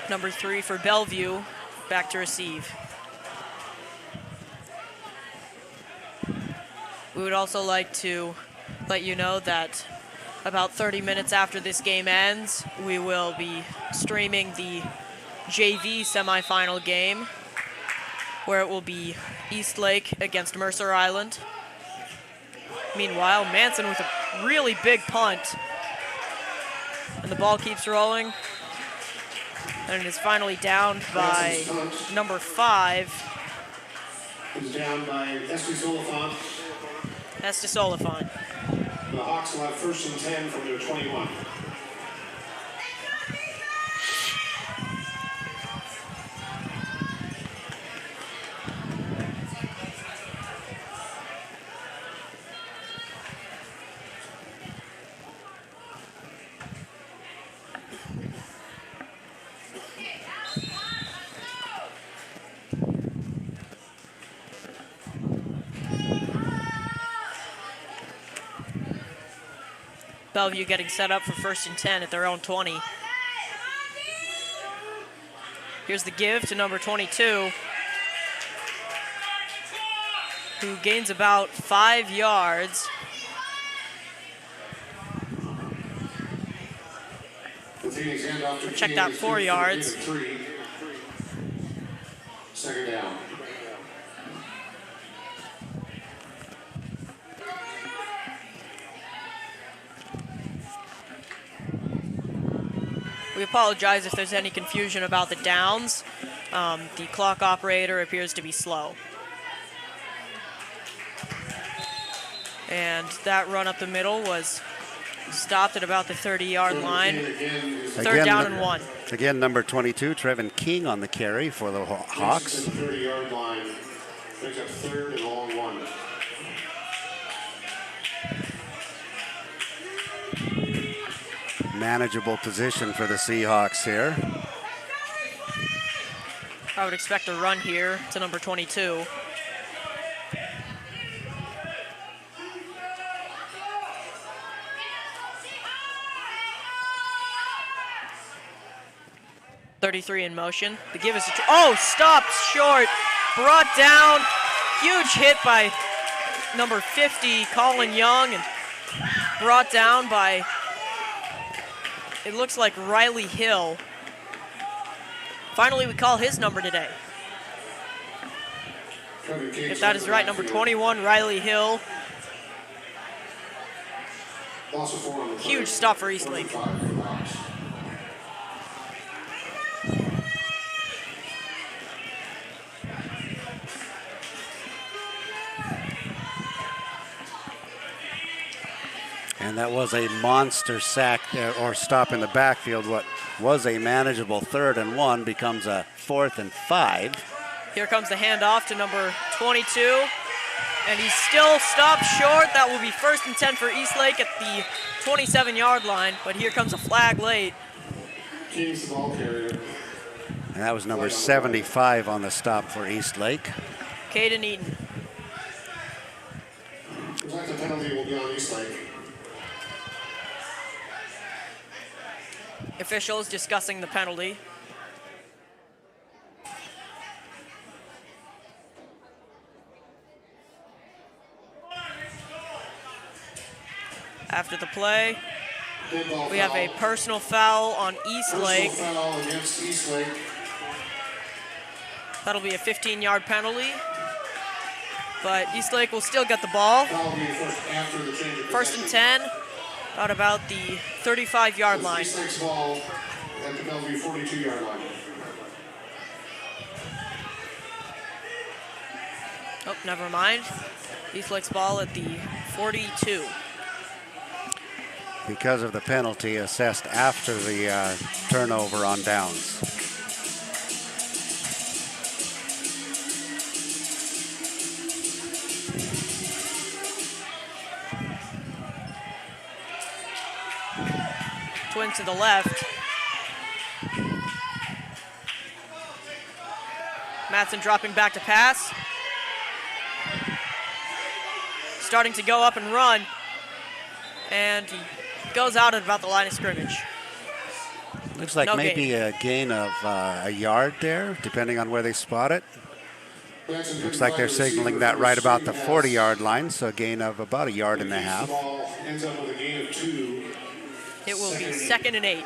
Number 3 for Bellevue, back to receive. We would also like to let you know that about 30 minutes after this game ends, we will be streaming the JV semifinal game, where it will be Eastlake against Mercer Island. Meanwhile, Manson with a really big punt. And the ball keeps rolling. And it is finally downed by number 5. It's down by Estes Oliphant. Estes Oliphant. The Hawks will have 1st and 10 from their 21. Bellevue getting set up for 1st and 10 at their own 20. Here's the give to number 22, who gains about 5 yards. Checked out 4 yards. 2nd down. We apologize if there's any confusion about the downs. The clock operator appears to be slow. And that run up the middle was stopped at about the 30-yard line. 3rd down and 1. Again, number 22, Trevin King on the carry for the Hawks. 30-yard line. Picks up 3rd and long 1. Manageable position for the Seahawks here. I would expect a run here to number 22. .33 in motion. The give is stopped short, brought down. Huge hit by number 50, Colin Young, and brought down by, it looks like Riley Hill. Finally, we call his number today. If that is right, number 21, Riley Hill. Huge stop for Eastlake. And that was a monster sack there, or stop in the backfield. What was a manageable 3rd and 1 becomes a 4th and 5. Here comes the handoff to number 22. And he's still stopped short. That will be 1st and 10 for Eastlake at the 27-yard line. But here comes a flag late. King's the ball carrier. And that was number 75 on the stop for Eastlake. Caden Eaton. Looks like the penalty will be on Eastlake. Officials discussing the penalty. After the play, we have a personal foul on Eastlake. Personal foul against Eastlake. That'll be a 15-yard penalty. But Eastlake will still get the ball. Foul will be after the change of 1st and possession. 10, out about the 35-yard line. Eastlake's ball at the Bellevue 42-yard line. Oh, never mind. Eastlake's ball at the 42. Because of the penalty assessed after the turnover on downs. Twin to the left. Matson dropping back to pass. Starting to go up and run. And he goes out at about the line of scrimmage. Looks like No maybe gain. a gain of a yard there, depending on where they spot it. Looks like they're signaling that right about the 40-yard line, so a gain of about a yard and a half. Ball ends up with a gain of 2. It will be 2nd and 8.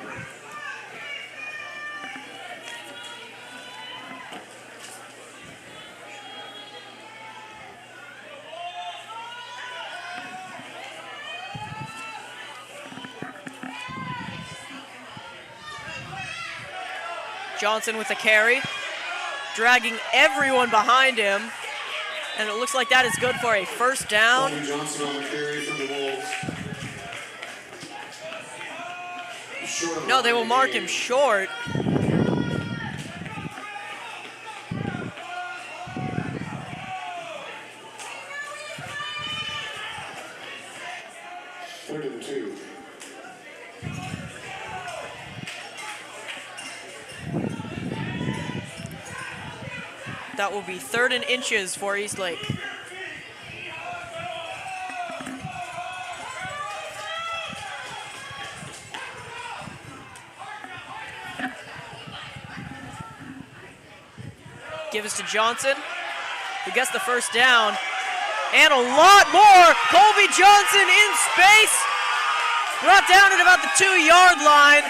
Johnson with the carry, dragging everyone behind him, and it looks like that is good for a 1st down. Bobby Johnson on the carry from the Wolves. Short of No, they will the mark game. him short. Third and 2. That will be 3rd and inches for Eastlake. Give us to Johnson, who gets the 1st down. And a lot more. Colby Johnson in space. Brought down at about the 2-yard line.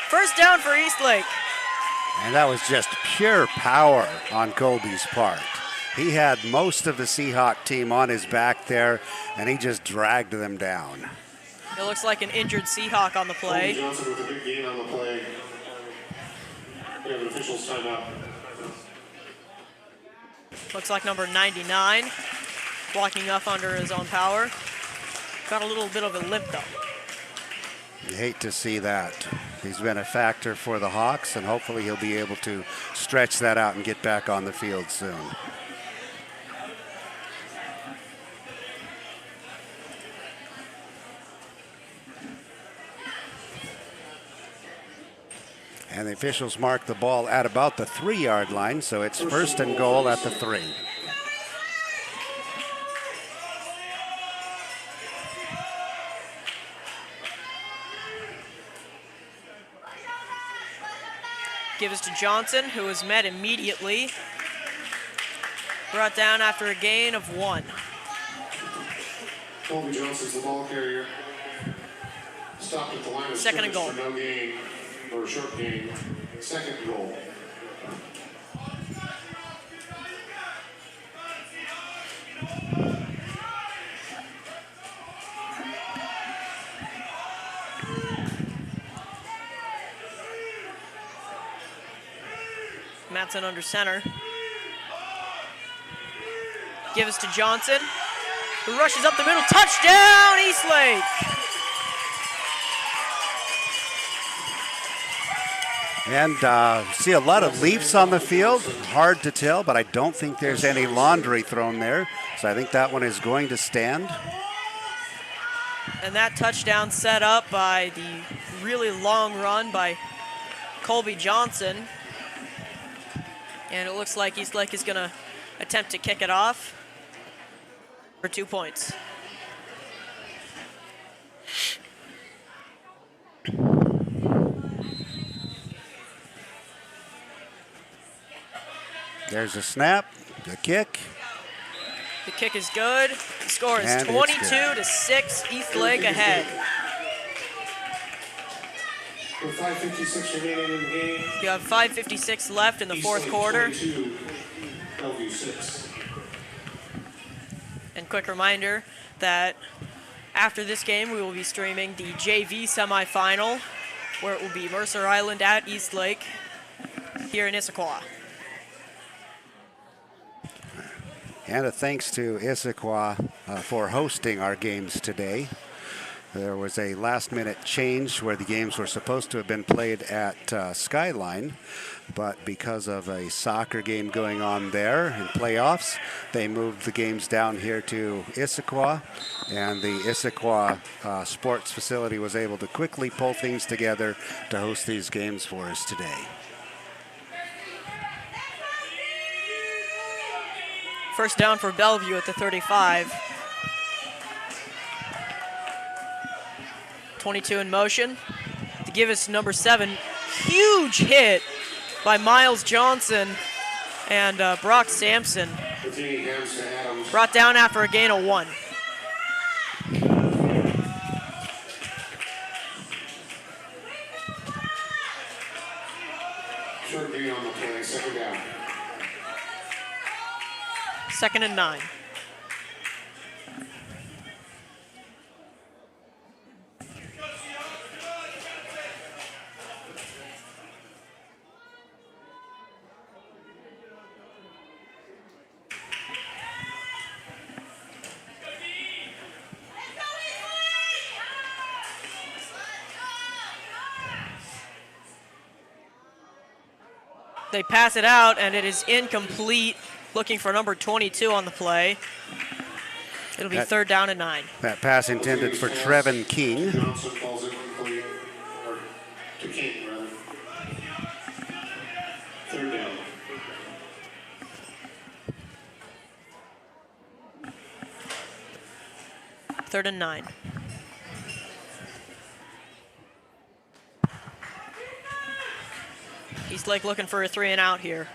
1st down for Eastlake. And that was just pure power on Colby's part. He had most of the Seahawk team on his back there, and he just dragged them down. It looks like an injured Seahawk on the play. Bobby Johnson with a big gain on the play. We have an official's timeout. Looks like number 99, walking up under his own power. Got a little bit of a limp though. You hate to see that. He's been a factor for the Hawks, and hopefully he'll be able to stretch that out and get back on the field soon. And the officials mark the ball at about the 3-yard line, so it's 1st and goal at the 3. Give us to Johnson, who was met immediately. Brought down after a gain of 1. Colby Johnson's the ball carrier. Stopped at the line of 2nd and scrimmage goal. for no gain, or a short gain. 2nd goal. Matson under center. Give us to Johnson, who rushes up the middle. Touchdown, Eastlake! And see a lot of Leafs on the field. Hard to tell, but I don't think there's any laundry thrown there. So I think that one is going to stand. And that touchdown set up by the really long run by Colby Johnson. And it looks like Eastlake is going to attempt to kick it off for 2 points. There's a snap, the kick. The kick is good. The score is And 22-6, Eastlake ahead. With 5:56 remaining in the game. You have 5:56 left in the fourth quarter. 22, Bellevue 6. And quick reminder that after this game, we will be streaming the JV Semifinal, where it will be Mercer Island at Eastlake here in Issaquah. And a thanks to Issaquah for hosting our games today. There was a last-minute change where the games were supposed to have been played at Skyline, but because of a soccer game going on there in playoffs, they moved the games down here to Issaquah, and the Issaquah sports facility was able to quickly pull things together to host these games for us today. First down for Bellevue at the 35. 22 in motion. To give us number 7. Huge hit by Miles Johnson and Brock Sampson. Brought down after a gain of 1. Short gain on the play, second down. 2nd and 9. They pass it out, and it is incomplete. Looking for number 22 on the play. It'll be 3rd down and 9. That pass intended for Trevin King. Johnson falls incomplete, or to King, rather. 3rd down. Third and 9. Eastlake looking for a 3 and out here.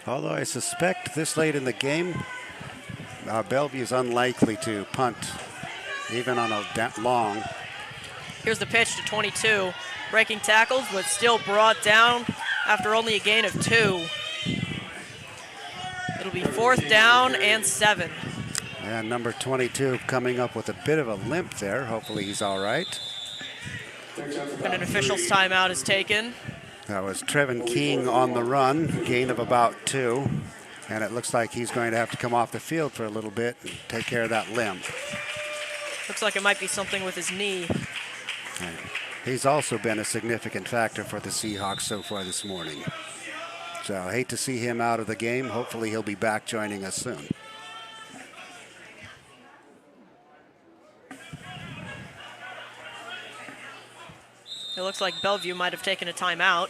Although I suspect this late in the game, Bellevue is unlikely to punt, even on a long. Here's the pitch to 22. Breaking tackles, but still brought down after only a gain of 2. It'll be 4th down and 7. And number 22 coming up with a bit of a limp there. Hopefully he's all right. And an official's timeout is taken. That was Trevin King on the run, gain of about 2. And it looks like he's going to have to come off the field for a little bit and take care of that limp. Looks like it might be something with his knee. And he's also been a significant factor for the Seahawks so far this morning. So I hate to see him out of the game. Hopefully he'll be back joining us soon. It looks like Bellevue might have taken a timeout.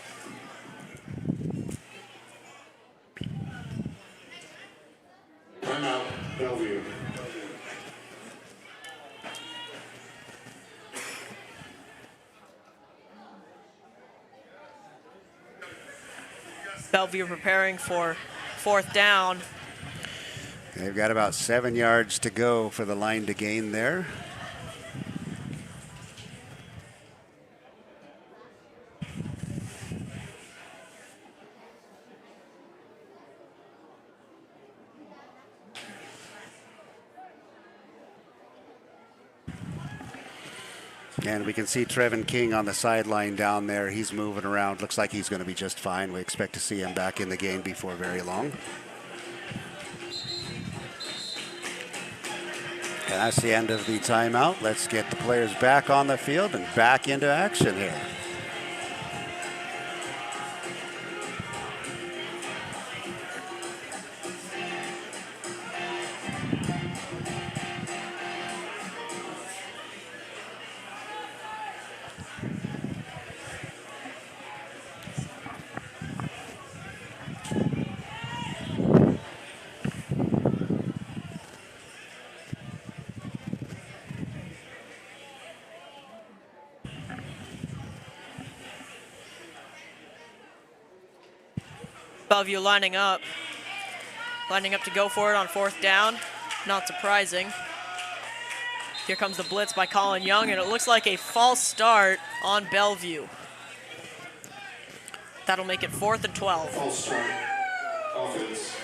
Timeout, Bellevue. Bellevue preparing for 4th down. They've got about 7 yards to go for the line to gain there. And we can see Trevin King on the sideline down there. He's moving around. Looks like he's going to be just fine. We expect to see him back in the game before very long. And that's the end of the timeout. Let's get the players back on the field and back into action here. Bellevue lining up to go for it on 4th down. Not surprising. Here comes the blitz by Colin Young, and it looks like a false start on Bellevue. That'll make it 4th and 12. False start. Offense.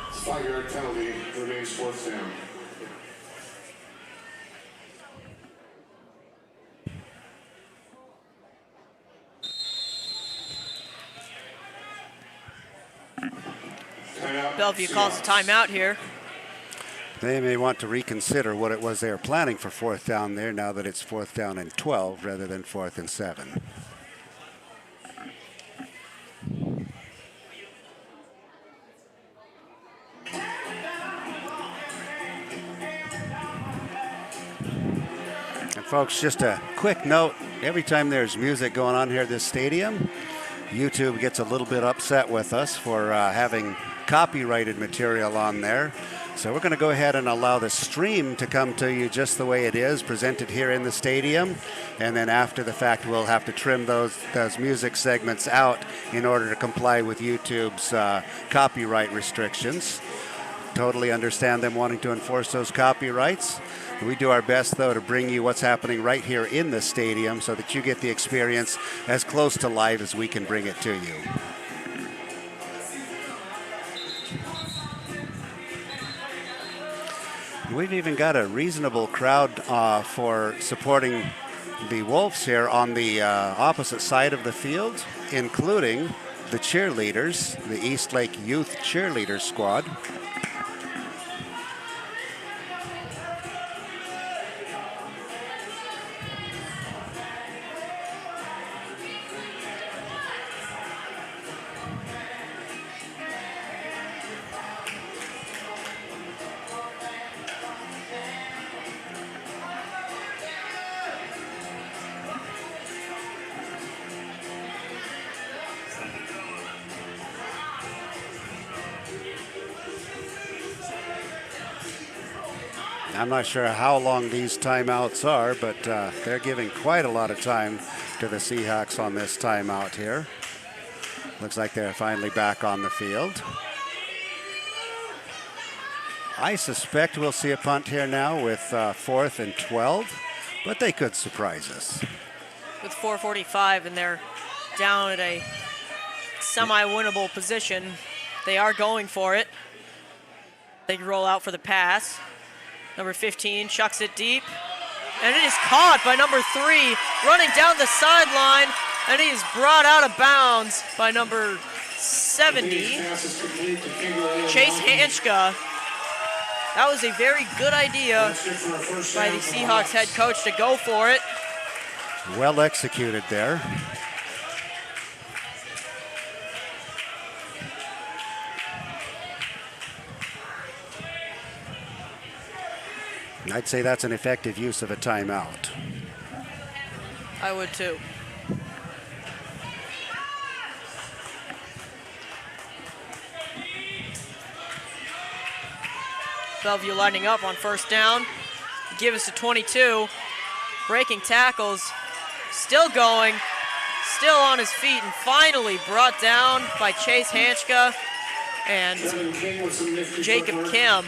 It's 5-yard penalty. Remains 4th down. Bellevue calls a timeout here. They may want to reconsider what it was they were planning for 4th down there now that it's 4th down and 12 rather than 4th and 7. And folks, just a quick note, every time there's music going on here at this stadium, YouTube gets a little bit upset with us for having copyrighted material on there. So we're going to go ahead and allow the stream to come to you just the way it is, presented here in the stadium. And then after the fact, we'll have to trim those music segments out in order to comply with YouTube's copyright restrictions. Totally understand them wanting to enforce those copyrights. We do our best, though, to bring you what's happening right here in the stadium so that you get the experience as close to live as we can bring it to you. We've even got a reasonable crowd for supporting the Wolves here on the opposite side of the field, including the cheerleaders, the Eastlake Youth Cheerleader Squad. I'm not sure how long these timeouts are, but they're giving quite a lot of time to the Seahawks on this timeout here. Looks like they're finally back on the field. I suspect we'll see a punt here now with 4th and 12, but they could surprise us. With 4:45 and they're down at a semi-winnable position, they are going for it. They roll out for the pass. Number 15 chucks it deep, and it is caught by number 3, running down the sideline, and he is brought out of bounds by number 70, Chase Hanchka. That was a very good idea by the Seahawks head coach to go for it. Well executed there. I'd say that's an effective use of a timeout. I would too. Bellevue lining up on 1st down. Give us a 22. Breaking tackles. Still going. Still on his feet and finally brought down by Chase Hanchka and Jacob Kim.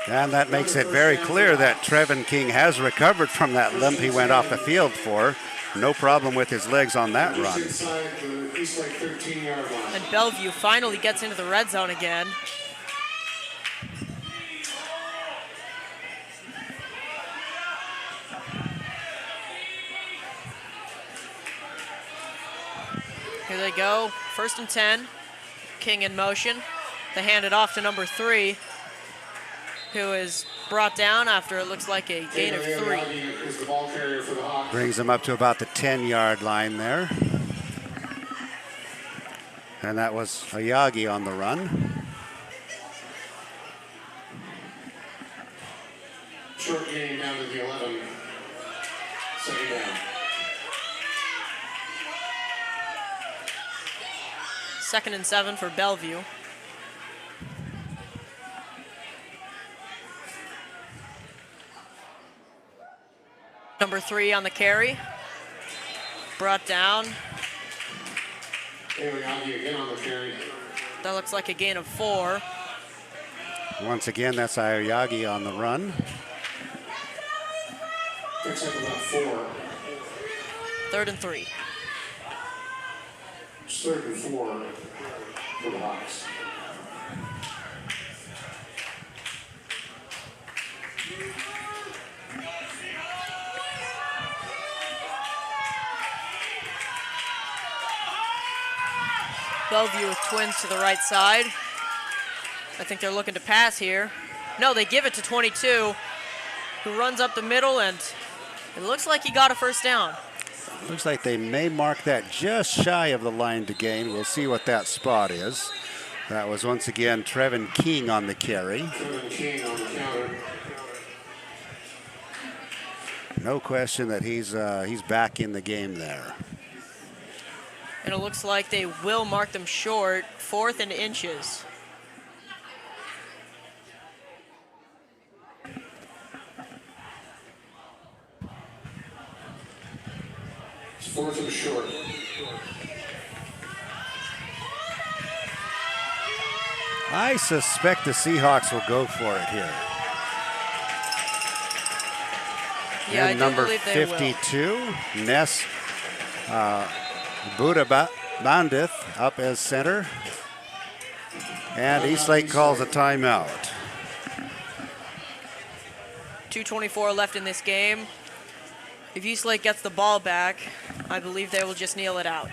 And that makes it very clear that Trevin King has recovered from that limp he went off the field for. No problem with his legs on that run. And Bellevue finally gets into the red zone again. Here they go. 1st and 10. King in motion. They hand it off to number 3, who is brought down after it looks like a gain of 3. Is the ball carrier for the Hawks. Brings them up to about the 10-yard line there. And that was Ayagi on the run. Short gain down to the 11. 2nd down. 2nd and 7 for Bellevue. Number 3 on the carry. Brought down. Ayagi again on the carry. That looks like a gain of 4. Once again, that's Ayagi on the run. Picks up about 4. 3rd and 3. It's 3rd and 4 for the Hawks. Bellevue with twins to the right side. I think they're looking to pass here. No, they give it to 22, who runs up the middle, and it looks like he got a 1st down. Looks like they may mark that just shy of the line to gain. We'll see what that spot is. That was once again Trevin King on the carry. Trevin King on the counter. No question that he's back in the game there. And it looks like they will mark them short, 4th and inches. It's 4th and short. I suspect the Seahawks will go for it here. Yeah, and I do number believe they 52, Ness Buddha Bandith up as center. And Eastlake calls a timeout. 2:24 left in this game. If Eastlake gets the ball back, I believe they will just kneel it out.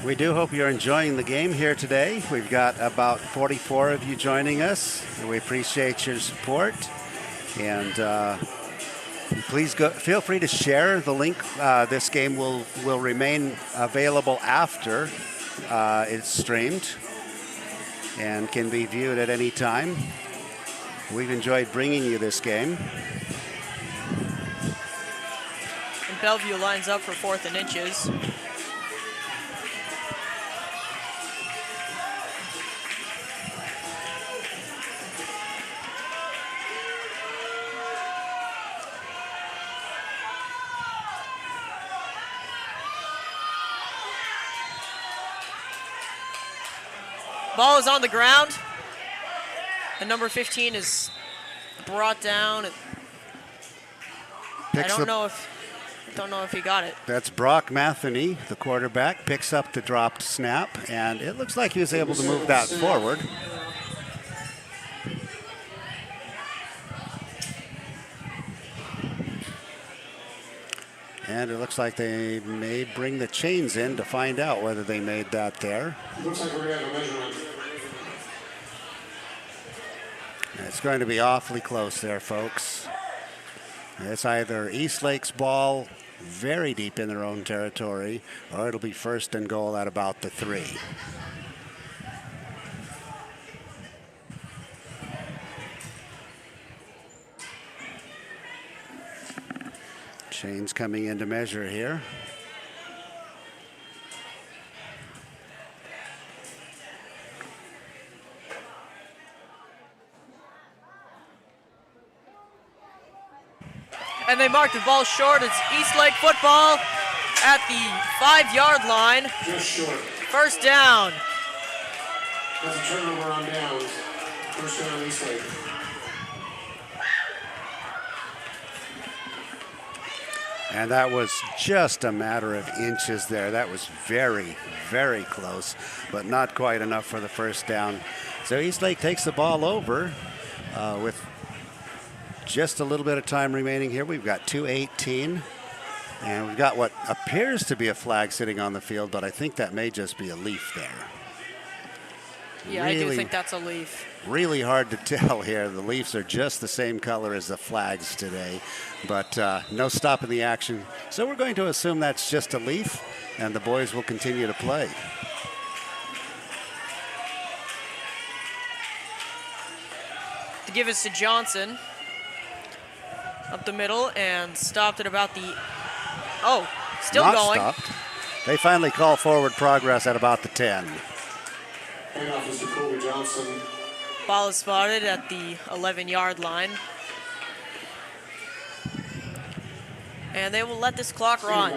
We do hope you're enjoying the game here today. We've got about 44 of you joining us. We appreciate your support. And please feel free to share the link. This game will remain available after it's streamed and can be viewed at any time. We've enjoyed bringing you this game. And Bellevue lines up for 4th and inches. Ball is on the ground, and number 15 is brought down. I don't know if he got it. That's Brock Matheny, the quarterback, picks up the dropped snap, and it looks like he was able to move that forward. And it looks like they may bring the chains in to find out whether they made that there. Looks like we're going to have a measurement. It's going to be awfully close there, folks. It's either Eastlake's ball very deep in their own territory, or it'll be 1st and goal at about the 3. Chains coming into measure here. And they mark the ball short. It's Eastlake football at the 5-yard line. Just short. First down. That's a turnover on downs. First down, Eastlake. And that was just a matter of inches there. That was very, very close, but not quite enough for the first down. So Eastlake takes the ball over with just a little bit of time remaining here. We've got 2:18, and we've got what appears to be a flag sitting on the field, but I think that may just be a leaf there. Yeah, I do think that's a leaf. Really hard to tell here. The Leafs are just the same color as the flags today, but no stop in the action. So we're going to assume that's just a leaf, and the boys will continue to play. To give us to Johnson. Up the middle and stopped at about the, still Not going. Stopped. They finally call forward progress at about the 10. Handoff is to Kobe Johnson. Ball is spotted at the 11-yard line. And they will let this clock run.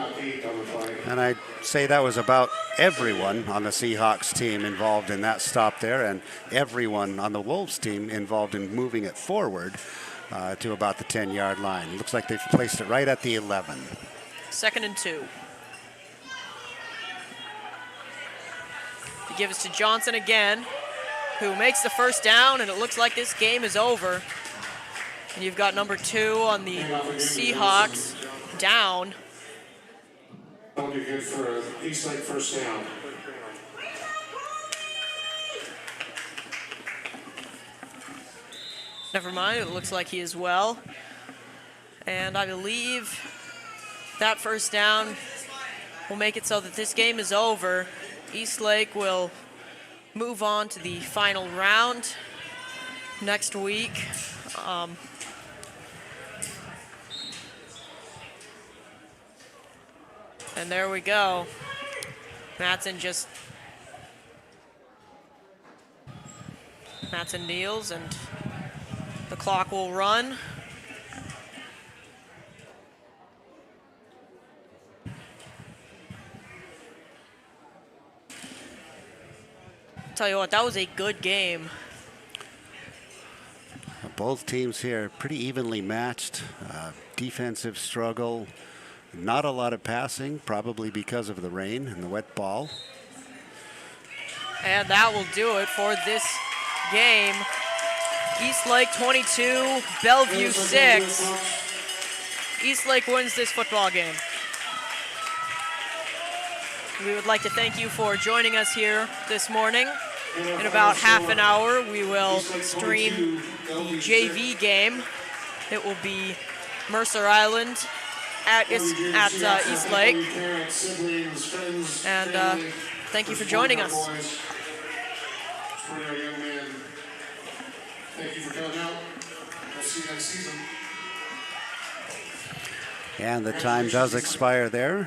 And I'd say that was about everyone on the Seahawks team involved in that stop there, and everyone on the Wolves team involved in moving it forward to about the 10-yard line. Looks like they've placed it right at the 11. 2nd and 2. He gives to Johnson again, who makes the first down, and it looks like this game is over. And you've got number 2 on the Seahawks down. That'll be good for Eastlake first down. Never mind, it looks like he is well. And I believe that first down will make it so that this game is over. Eastlake will move on to the final round next week. And there we go. Matson kneels and the clock will run. Tell you what, that was a good game. Both teams here pretty evenly matched. Defensive struggle. Not a lot of passing, probably because of the rain and the wet ball. And that will do it for this game. Eastlake 22, Bellevue 6. Eastlake wins this football game. We would like to thank you for joining us here this morning. In about half an hour, we will stream the JV game. It will be Mercer Island at Eastlake. And thank you for joining us. Thank you for coming out. We'll see you next season. And the time does expire there.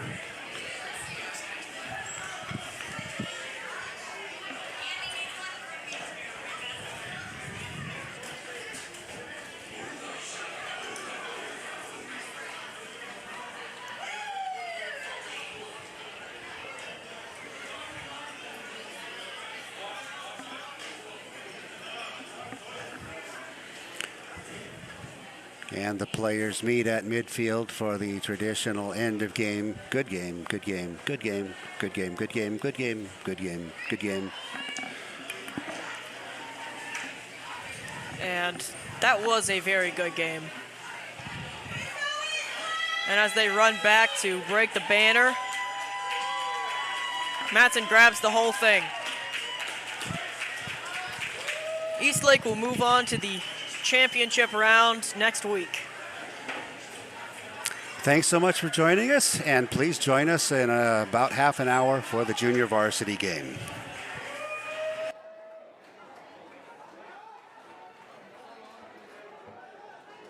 And the players meet at midfield for the traditional end of game. Good game, good game, good game, good game, good game, good game, good game, good game. And that was a very good game. And as they run back to break the banner, Matson grabs the whole thing. Eastlake will move on to the championship round next week. Thanks so much for joining us, and please join us in about half an hour for the junior varsity game.